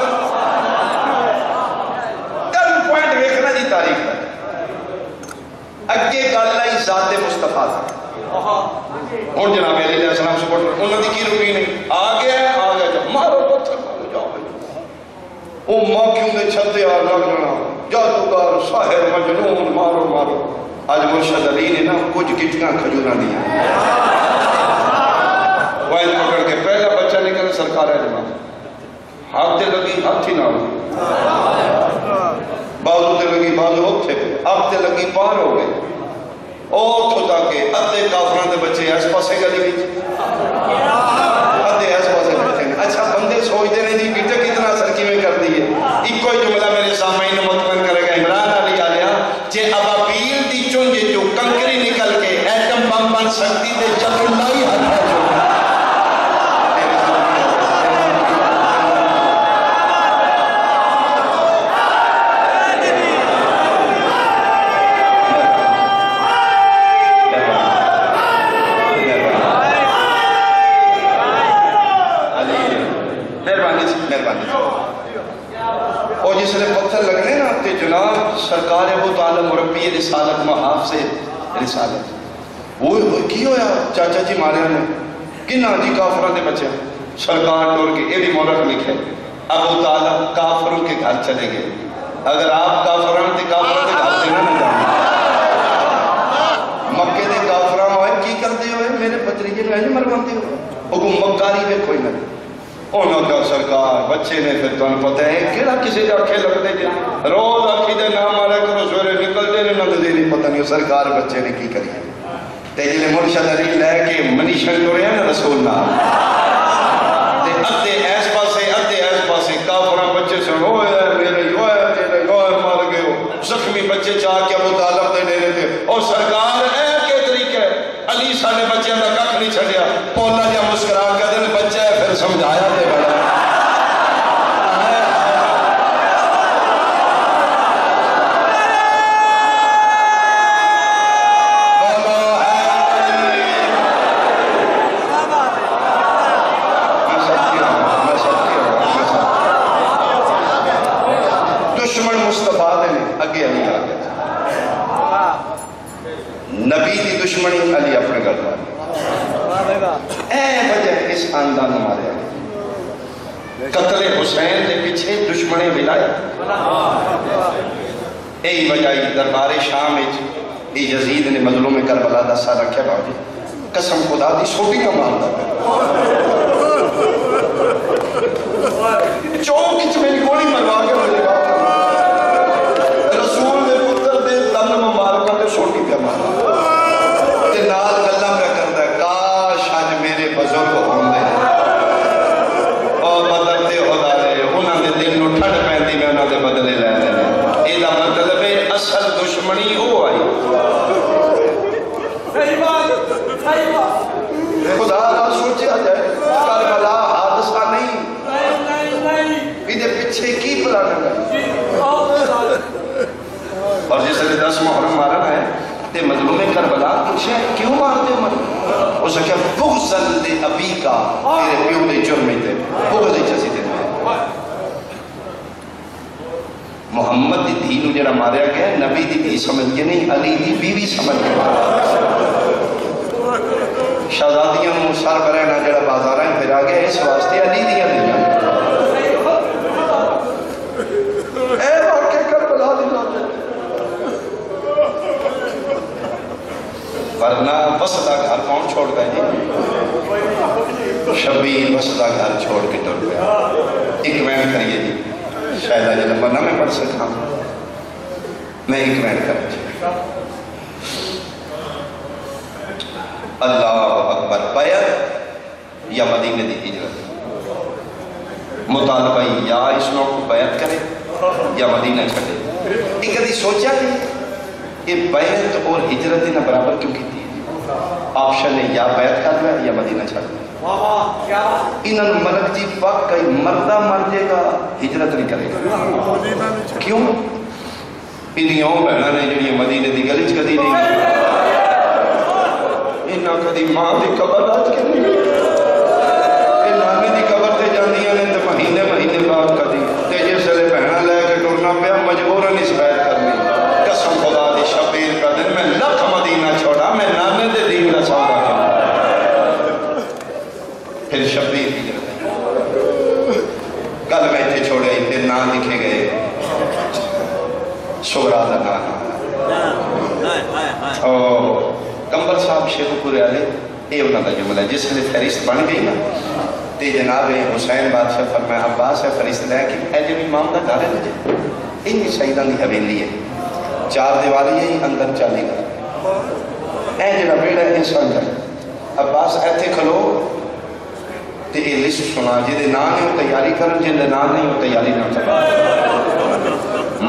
ٹرن پوائنٹ ویکھنا جی تاریخ تک اگے گل آئی ذات مصطفیٰ ہوں جناب علیہ السلام سپورٹ انہوں نے کی روٹین ہے آ گیا مارو پتھر مارو جاؤ وہ ماکیوں نے چھتے آ لگنا جادوگر ساحر مجنون مارو مارو آج مرشد علی نے نا کچھ گٹیاں کھجورا دیا وائد پکڑ کے پہلا بچہ نکل سرکار ہے جماعت ہاتھ تے لگی ہاتھی نہ ہوئی بازو تے لگی بازو ہوتے اب تے لگی پار ہو گئے او خدا کے ادھے کافران دے بچے اس پاسے گلی گئی ادھے اس پاسے بچے اچھا بندے سوچتے ہیں جی بیٹا کتنا اثر کی میں کر دیئے ایک کوئی جملہ میرے سامنے مطمئن کرے گا عمران علی آلیا جے ابابیل دی چونجے جو کنکری نکل کے ایٹم بم بن سکتی تے جب اللہ ہی حد ہے اور جس نے پتھر لگنے نا تے جناب سرکار ابو طالب مربی رسالت محاف سے رسالت وہ کی ہویا چاچا جی مارے نے کنہ جی کافران دے بچے سرکار ٹور کے ایڈی مورک لکھے ابو طالب کافروں کے گھر چلے گئے اگر آپ کافران دے گھر دینا نہ جانا مکہ دے کافران ہوئے کی کر دے ہوئے میرے پتریجے میں مروان دے ہوئے حکم مکاری میں کوئی نہ انہوں کا سرکار بچے نے پھر تو پتہ ہے کیڑا کسی دے اکھے لگ دے جائے روز اکھی دے نام آرے کرو سوئرے نکل دے نہ دے نہیں پتہ نہیں سرکار بچے نے کی کری تیجلے مرشد علی لے کے منیشن تو رہے ہیں نا رسول نام ادھے ایس پاسے کافران بچے سے ہوئے میرے ہوئے مار گئے ہو زخمی بچے چاہ کے ابو طالب دے نیرے تھے اور سرکار اے کے طریقے علی سانے بچے اندر ککھ نہیں چھڑیا پولا جا مسکرا کر دن بچہ ہے پھر سمجھایا دے بڑا دشمن مصطفیٰ دے اگے علی آ گیا نبی دی دشمنی علی اپنے گھر اے وجہ اس خاندان ہمارے قتل حسین کے پیچھے دشمنے ولائے اے وجہ دربار شام اے یزید نے مظلوم کربلا دا سا رکھے باوجی قسم خدا دی چھوٹی کا مانتا چوک کچھ میں گوڑی مروا کے مجھے بات رسول نے پتر دے دم مبارکہ دے چھوٹی کا مانتا تے نال گلہ پہ کرتا ہے کاش آج میرے بزرگ ہوں دے اور بدلتے خدا دے انہاں دے دل نو ٹھڑ پہنتی میں انہاں دے بدلے لے لے اے دا مطلب ہے اصل دشمنی ہو آئی خدا را سوچیا جائے کربلا حادثہ نہیں ادھے پیچھے کی پلانا ہے اور جس نے 10 محرم مارا ہے تے مظلوم کربلا پوچھے کیوں مارتے مر اس نے کہا بغضل دے ابی کا تیرے پیو دے جرمی تے بغض ہی چسی دے محمد دی دینو جڑا ماریا گیا نبی دی بھی سمجھ کے نہیں علی دی بیوی سمجھ کے شہزادیاں نو سر برہنا جڑا بازاراں پھر آگیا اس واسطے علی دیا دیا اے واقع کربلا دی جاتے ورنہ وسطہ گھر کون چھوڑ گئے جی شبیر وسطہ گھر چھوڑ کے ٹر گیا ایک وین کریے جی شاید آج لمبا نہ میں پڑھ سکتا ہوں میں ایک وین کر اللہ اکبر بیعت یا مدینہ دی ہجرت مطالبہ یا اس لوگ کو بیعت کرے یا مدینہ چھڑے ایک کدھی سوچا نہیں یہ بیعت اور ہجرت نہ برابر کیوں کی تھی آپشن ہے یا بیعت کر لیا یا مدینہ چھڑ لیا انہوں ملک جی پاک کئی مردہ مر جائے گا ہجرت نہیں کرے گا کیوں انہی ہوں بہنہ نے جو یہ مدینہ دی گلیچ کدھی نہیں انہاں کدھی ماں دی قبر آج کے نہیں یہ نانی دی قبر تے جاندیاں نے تے مہینے بعد کدھی تے جس لے بہنہ لے کے ٹورنا پیا مجبوراً اس بیعت کرنی قسم خدا دی شبیر کا دن میں صاحب شیخو پورے والے یہ انہوں کا جملہ ہے. جس ویلے فہرست بن گئی نا تو جناب حسین بادشاہ فرمایا عباس ہے فہرست لے کے اے جی امام کا گھر ہے نا جی یہ شہیدان کی حویلی ہے 4 دیوالی ہے اندر 40 گھر اے جڑا بیڑا ہے انسان جائے. عباس ایتھے کھلو تو یہ لسٹ سنا جہاں نام نہیں وہ تیاری کرن جہاں نام نہیں وہ تیاری نہ کرن.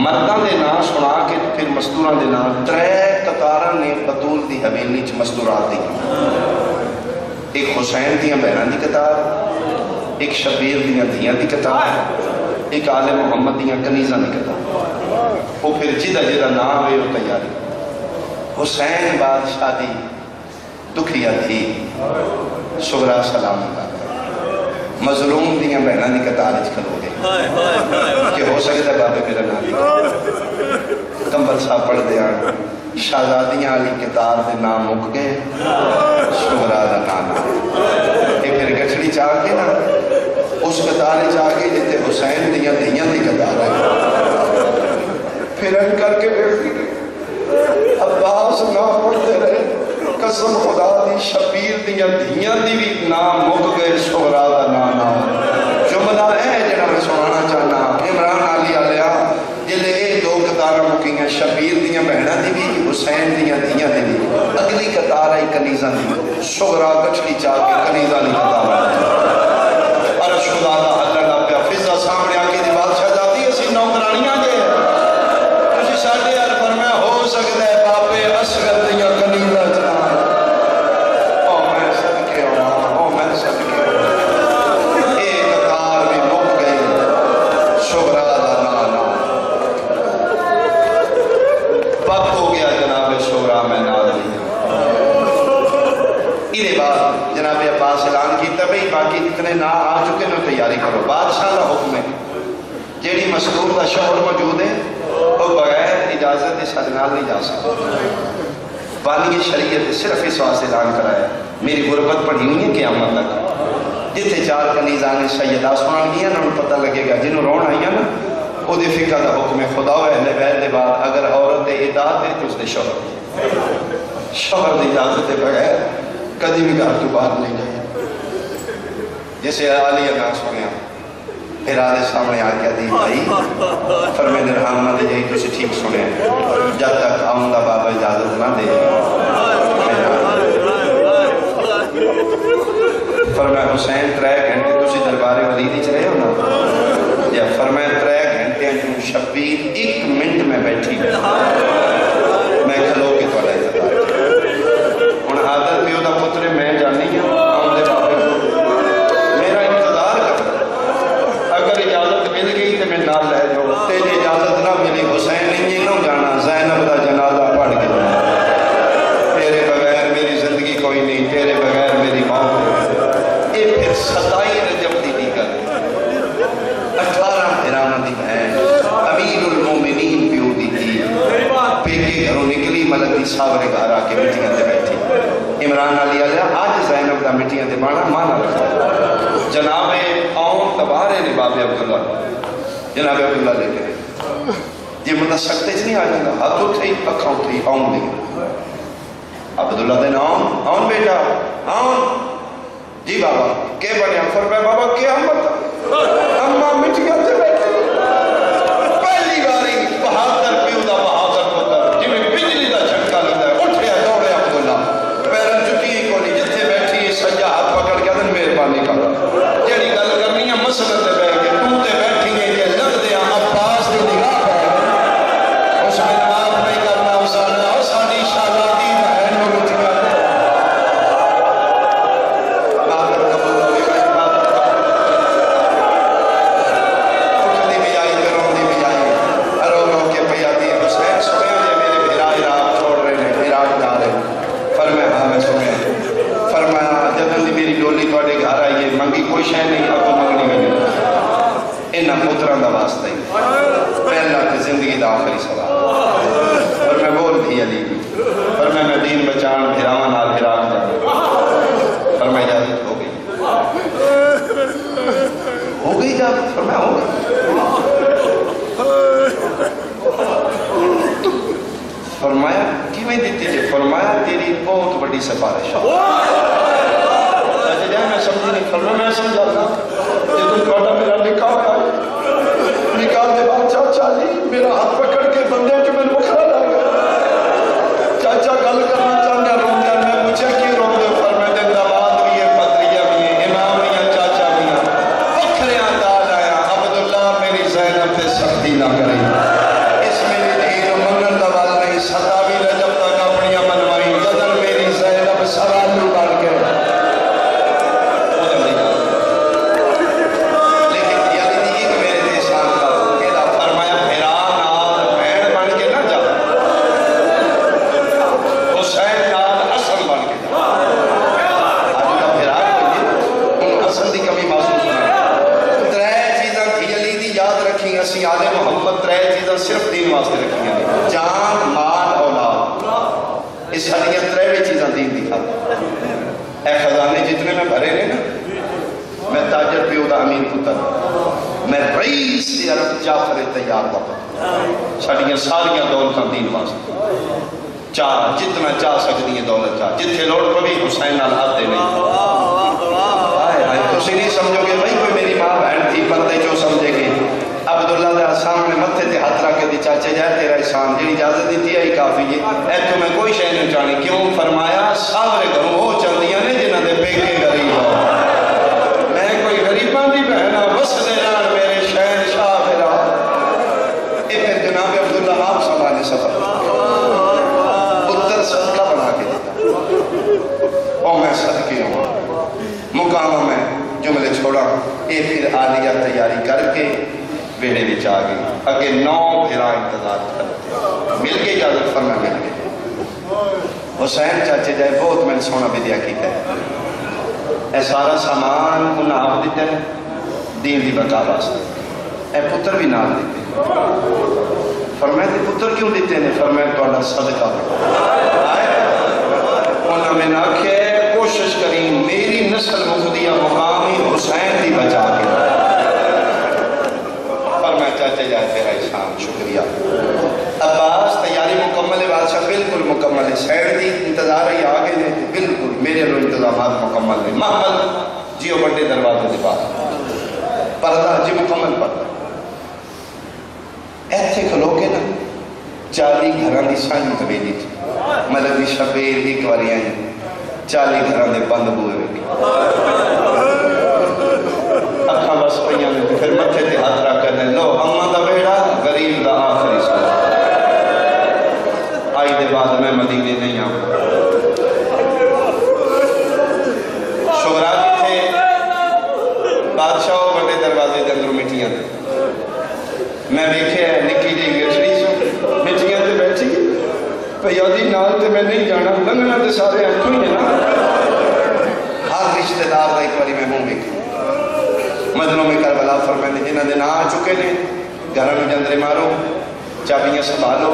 مردوں کے نام سنا کے پھر مستوراں دے نام 3 قطاراں نے بطول دی حویلی چ مستورات دی. ایک حسین دیاں بہناں دی قطار ایک شبیر دیاں دھیاں دی قطار ایک آل محمد دیاں کنیزاں دی قطار. وہ پھر جدہ نام ہے وہ تیاری. حسین بادشاہ دی دکھیا تھی سغرا سلام مظلوم دیاں بہناں دی قطار وچ کھلو گئے کہ ہو سکتا ہے بابے میرا نام کمبل صاحب پڑھ دیا شہزادیاں علی قطار دے نام مک گئے سغرا دا نام یہ پھر گچھڑی چاہ کے نا اس قطار چاہ کے جتے حسین دیاں دیاں دی قطار ہے پھر ان کر کے بیٹھی عباس نام پڑھتے رہے قسم خدا دی شبیر دیاں دیاں دی بھی نام مک گئے سغرا دا نام. جملہ ہے جنہاں میں سنانا چاہنا عمران علی علیہ جلے اے 2 قطارہ مکی ہیں شبیر دیاں بہنہ دی بھی حسین دیاں دیاں دی بھی اگلی قطارہ ہی کنیزہ دی سغرا گچھڑی چاہ کے کنیزہ دی قطارہ عرش خدا دا اللہ دا پیا فضا سامنے آکے دی بادشاہ جاتی اسی نوکرانیاں دے کسی ساڑھے عرب فرمایا ہو سکتا ہے باپے اصغر دیاں کنیزہ چاہ باقی اتنے نہ آ چکے نہ تیاری کرو. بادشاہ کا حکم ہے جیڑی مستور کا شوہر موجود ہے وہ بغیر اجازت اس نال نہیں جا سکتا. بانی شریعت صرف اس واسطے اعلان کرایا میری غربت پڑھی ہوئی ہے قیامت تک جتنے 4 کنیزاں سیدہ سنان گیا نا انہوں پتہ لگے گا جنہوں رون آئی نا وہ دے فقہ دا حکم ہے خدا و اہل بیت دے بعد اگر عورت دے اطاعت ہے تو اس دے شوہر دے اجازت دے بغیر کدی بھی گھر تو باہر نہیں جائے. جیسے علی اگاں سنیا پھر آدھے سامنے آ کے دی بھائی فرمائے درہام نہ دے جائی تو اسے ٹھیک سنے جب تک آؤں دا بابا اجازت نہ دے. فرمائے حسین 3 گھنٹے تو اسے دربار ولیدی چلے ہو نا یا فرمائے 3 گھنٹے جو شبیر 1 منٹ میں بیٹھی میں کھلو کے توڑا اجازت ان عادت بھی ہوتا پترے میں جانی ہوں آؤں دے بابے اجازت مل گئی تو میں نال لے جاؤ تیری اجازت نہ ملی حسین نے نہ جانا زینب دا جنازہ پڑھ کے تیرے بغیر میری زندگی کوئی نہیں تیرے بغیر میری موت. یہ پھر 27 رجب دی کر 18 حرام دی بہن امیر المومنین پیو دی تھی پیکے گھروں نکلی ملک دی ساورے گھر آ کے مٹیاں دے بیٹھی. عمران علی علیہ آج زینب دا مٹیاں دے مانا رکھتا جناب آؤں تبارے نے باب عبداللہ جناب عبداللہ لے کے یہ مطلب سکتے چ نہیں آ جاتا ہاتھ اٹھائی اکھا اٹھائی آؤں دے عبداللہ دے نام آؤں بیٹا آؤں جی بابا کہ بنیا فرمایا بابا کیا اماں مٹیاں سے بیٹھے پہلی باری بہادر پیو دا بہادر پتر جی میں بجلی دا جھٹکا لگتا ہے اٹھیا دوڑے عبداللہ پیرن چٹی کو نہیں جتھے بیٹھی سجا ہاتھ پکڑ کے دن مہربانی کر جیڑی گل کرنی ہے مسئلہ تے بیٹھ کے تو تے بیٹھی ہے کہ لگ دیا عباس دی نگاہ پہ اس میں معاف نہیں کرنا اسانا ساڈی شالا دی بہن نو مٹیاں کوئی شے نہیں اب منگنی میں نہیں انہاں پتران دا واسطہ ہی پہلا تے زندگی دا آخری سوال اور میں بول بھی علی پر میں دین بچان بھراواں نال عراق جانا پر میں اجازت ہو گئی اجازت پر میں ہو گئی فرمایا کیویں دیتی جی؟ فرمایا تیری بہت بڑی سفارش ہے۔ چاچا جائے میں سمجھی نہیں، فرمایا میں سمجھا تھا کہ تم کہتا میرا نکاح ہے، نکاح کے بعد چاچا جی میرا ہاتھ پکڑ کے بندے جو میں بکھرا لائے گا، چاچا گل کرنا چاہتا روم دیا، میں پوچھا کیوں روم دیا؟ فرمایا دن داماد بھی ہے، پتریہ بھی ہے، امام بھی ہے، چاچا بھی ہے، بکھرے آدال آیا، عبداللہ میری زینب پہ سختی نہ کریں، اس میری دین و منن دوال نہیں، ستاوی رجب تک اپنی منوائی، جدر میری زینب سوالو بن گئے، لیکن یعنی نہیں کہ میرے دیسان کا کہتا فرمایا پھرا نال بین بن کے نہ جا، حسین نال حسن بن کے جا، آج کا پھرا کوئی ان حسن دی کمی محسوس نہیں۔ ترے چیزاں تھی علی دی یاد رکھیں، اسی آل محمد ترے چیزاں صرف دین واسطے رکھیں ہیں، جان مال اولاد، اس حدیث ترے بھی چیزاں دین دکھا۔ اے خزانے جتنے میں بھرے نے نا، میں تاجر پیو دا امین پتر، میں رئیس عرب جعفر تیار دا پتر، ساڑیاں ساریاں دولتاں دین واسطے، چاہ جتنا چاہ سکتی ہیں دولت چاہ، جتنے لوڑ پڑی حسین نال ہاتھ دے نہیں، تسی نہیں سمجھو گے بھائی کوئی میری ماں بہن تھی پردے جو سمجھے گی، عبداللہ دے سامنے متھے تے ہاتھ رکھ کے دی چاچے جائے تیرا احسان جی اجازت دیتی ہے کافی جی، اے تو میں کوئی شے نہیں چاہنی، کیوں؟ فرمایا ساورے گھروں ہو چاندیاں نے جنہاں دے پیکے غریب ہو، میں کوئی غریباں دی بہنا بس دے ران میرے شہنشاہ میرا، اے پھر جناب عبداللہ آپ سنبھالے سفر پتر صدقہ بنا کے دیتا، اور میں صدقے ہوں مقامہ میں جملے چھوڑا، اے پھر آلیہ تیاری کر کے بیڑے بچ آ گئی، اگے 9 پھرا انتظار کرتے، مل کے اجازت فرما مل گئے، حسین چاچے جائے بہت میں نے سونا بھی دیا کی کہے، اے سارا سامان انہاں آپ دیتے ہیں دین دی بقا واسطے، اے پتر بھی نال دیتے، فرمائے تے پتر کیوں دیتے ہیں؟ فرمائے تو اللہ صدقہ انہاں میں نہ کہ کوشش کریں میری نسل مخدیہ مقامی حسین دی بچا کے، فرمائے چاچے جائے تیرا احسان شکریہ، عباس تیاری مکمل ہے، بادشاہ بالکل مکمل ہے، سینڈ دی انتظار ہی آگے نے بالکل میرے لوگ انتظامات مکمل ہے، محمد جیو بڑے دروازے دے بعد پردہ جی مکمل پردہ، ایتھے کھلو کے نا 40 گھران دی سائن قبیلی تھی، ملوی شبیر ایک واری آئیں 40 گھران دے بند ہوئے ہوئے اکھاں بس پہیاں نے پھر متھے تے ہاتھ رکھ کرنے لو اماں دا بیڑا غریب دا آخری سال آئی دے بعد میں مدینے نہیں آؤں شورا کی تھے بادشاہ بڑے دروازے دے اندر مٹیاں تھے، میں بیکھے ہے نکی جی گشری سو مٹیاں تے بیٹھی پیادی نال تے میں نہیں جانا، لنگنا تے سارے آنکھوں ہی ہیں نا، ہر رشتہ دار دا ایک باری میں ہوں بیکھے مدنوں میں کربلا فرمائے جنہاں دے نہ آ چکے نے، گھروں میں جندرے مارو، چابیاں سنبھالو،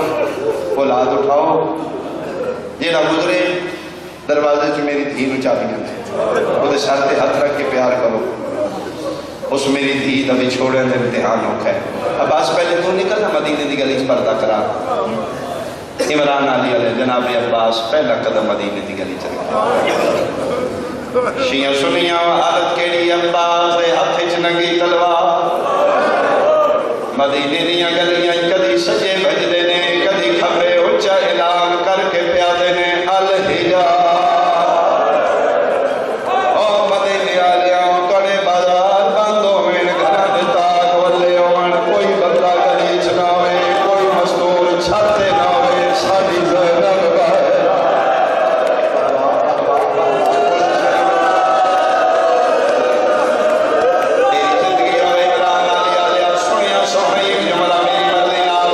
اولاد اٹھاؤ، جیڑا گزرے دروازے سے میری دھی نو چابیاں تھے، وہ دے سر تے ہاتھ رکھ کے پیار کرو، اس میری دھی دا بھی چھوڑے دے امتحان ہوکھا ہے۔ عباس پہلے تو نکلنا مدینے دی گلی پردہ کرا، عمران علی علیہ جناب عباس پہلا قدم مدینے دی گلی چلے، شیعہ سنیاں عادت کیڑی عباس دے ہاتھ وچ ننگی تلوار، مدینے دیاں گلیاں کدی سجے بجدے نے کدی کھبے اچا اعلان کر کے پیادے نے الحجاز، او مدینے والیاں تواڈے بازار بند ہوئے گھراں دے تاک ولے ہون، کوئی بندہ گلی چ نہ ہوئے، کوئی مزدور چھت تے نہ ہوئے، ساڈی زینب باہر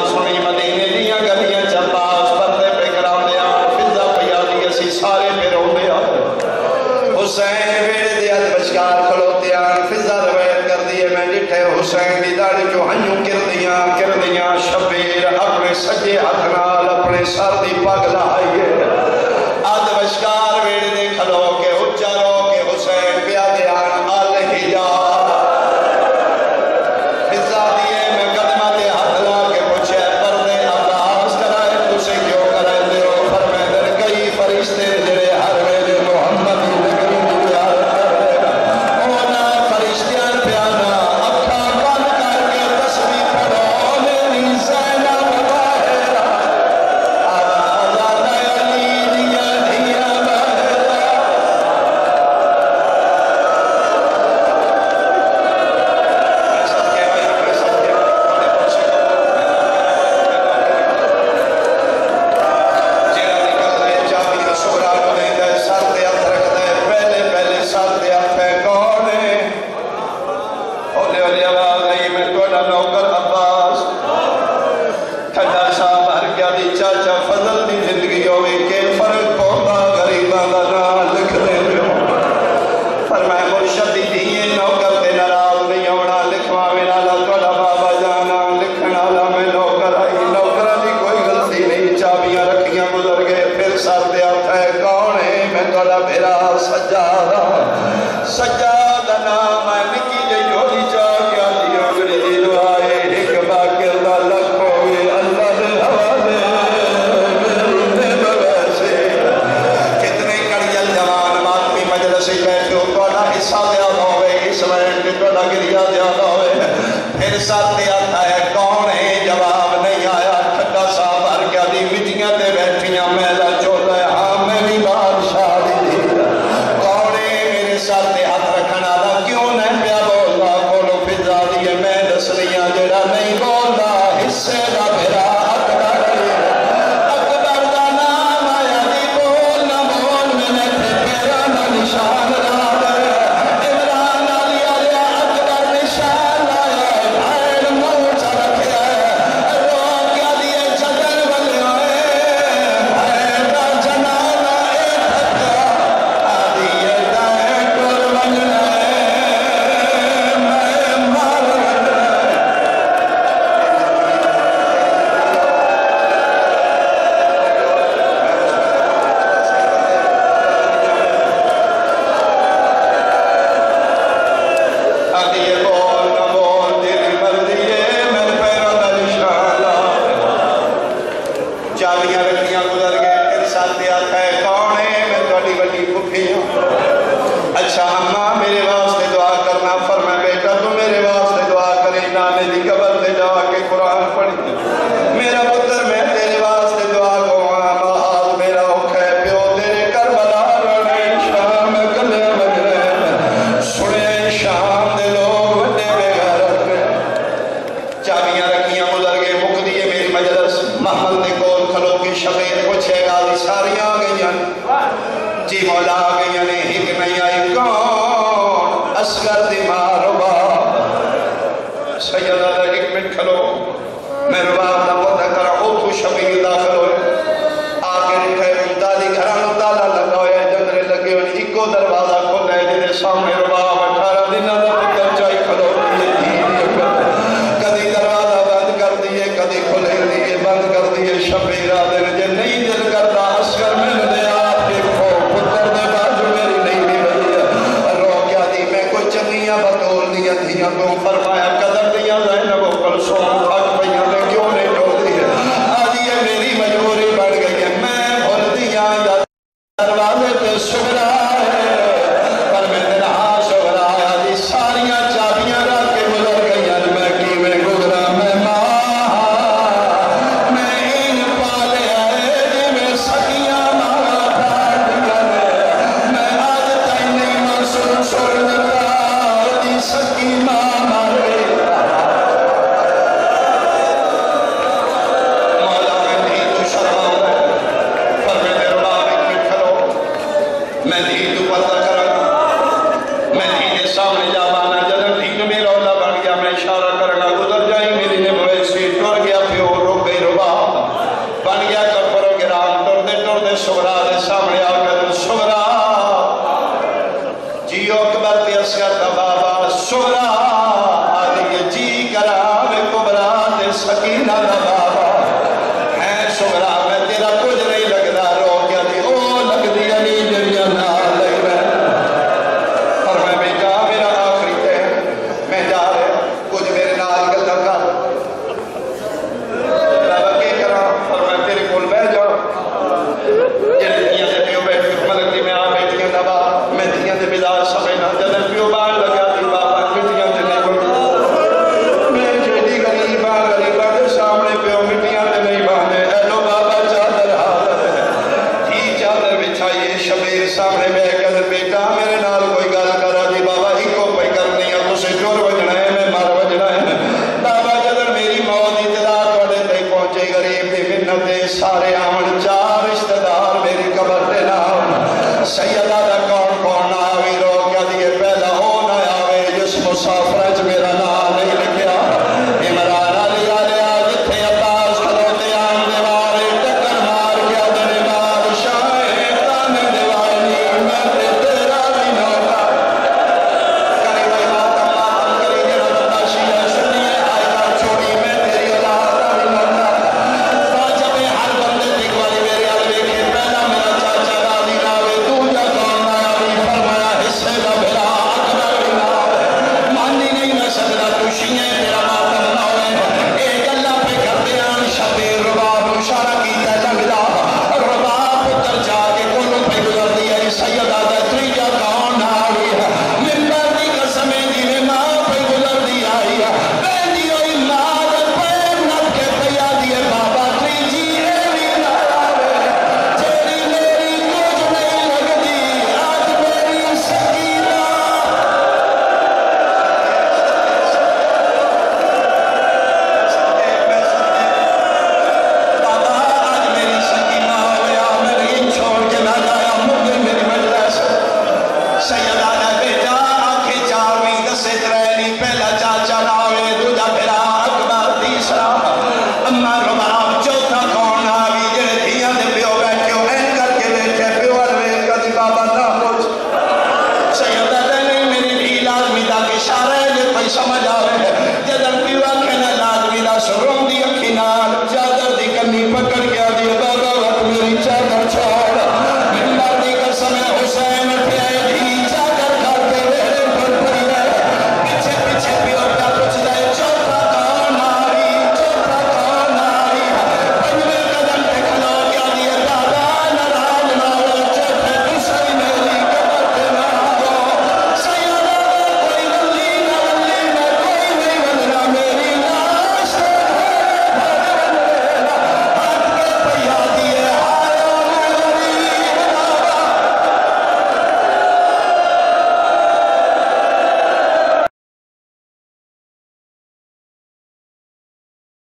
سنی مدینے دیاں گلیاں چ عباس پردے پہ کراؤندے توڑا بھیرا سجادہ سجادہ نام ہے نکی جے جوڑی چاہ کیا دیا گری دل آئے ایک باقر دا لکھوئے اللہ دے حوالے میرے بویسے کتنے کڑیل جوان ماتمی مجلسی بیٹھے ہو توڑا حصہ دیا ہوئے اس وینڈ توڑا گریا دیا ہوئے پھر ساتھ دیا تھا ہے کون ہے جواب نہیں آیا ٹھٹا صاحب ہر کیا دی مٹیاں دے بیٹھیاں میلا چولا ہے ہاں میں بھی بادشاہ دی کون ہے میرے ساتھ دے ہاتھ رکھنا دا کیوں نہیں پیا بولنا کولو فضا دیئے میں دس لیاں جڑا نہیں بولنا حصے دا بھرا اکبر دا نام آیا دی بولنا بول میں نے تھے پیرا نہ نشان راد عمران علی آلیا اکبر نشان آیا بھائر موچا رکھے روکیا دیئے جگن بلے آئے بھائر دا جنانا ایک حتیہ آدیئے دائیں قربان لائے میں مار رکھنا آدیئے بول نہ بول تیری مرضیے میں پیرا دا نشانہ چابیاں رکھیاں گزر گئے پھر ساتھ دیا تھا ہے کون ہے میں توڑی بڑی بھوکیاں اچھا اماں میرے واسطے دعا کرنا فرمائے بیٹا تو میرے واسطے دعا کرے نانے دی قبر دے جا کے قرآن پڑھی میرا پتر میں تیرے واسطے دعا کروں آج میرا اوکھے پیو تیرے کربلا رہنے شام کلے مجرے سنے شام دے لوگ وڈے بے غیرت چابیاں رکھیاں گزر گئے مک دیئے میری مجلس محمد نے کول کھلو کی شبیر پوچھے گا دی ساری آگئیاں جی مولا آگئیاں نے ہک نہیں آئی کون اسکر دی مارو باپ سیدہ دا ایک منٹ کھلو میرے باپ دا پتہ کرا او تو شبیر داخل ہوئے آگے رکھے دادی گھرانو تالا لگا ہوئے جندرے لگے ہوئے ایکو دروازہ کھولے جنہیں سامنے رباب 18 دن دا پتر چاہی کھلو دیئے کدی دروازہ بند کر دیئے کدی کھلے دیئے بند کر دیئے شبیرہ دن جے نہیں دل کرتا اسکر میں نے آپ کے کھو پتر دے باجو میری نہیں بھی بھئی رو کیا دی میں کوئی چنیاں بطول دیا دیا تو فرمایا قدر دیا زینب و کلثوم حق بیان نے کیوں نے جو دیا آج یہ میری مجبوری بڑھ گئی ہے میں بھول دیا یا دروازے پہ سگرا ہے پر میں دلہا سگرا ہے دی ساریاں چابیاں رکھ کے گزر گئی میں کی میں گزرا میں ماں میں ان پالے آئے جی میں سکیاں مارا پھاٹ کرے میں آج تین نہیں منصور چھوڑ دیتا دی سکی ماں مارے مولا میں نہیں تو شرماؤں پر میں میرے باپ ایک منٹ کھلو میں نہیں تو پتہ کرا میں نہیں دے سامنے جا بانا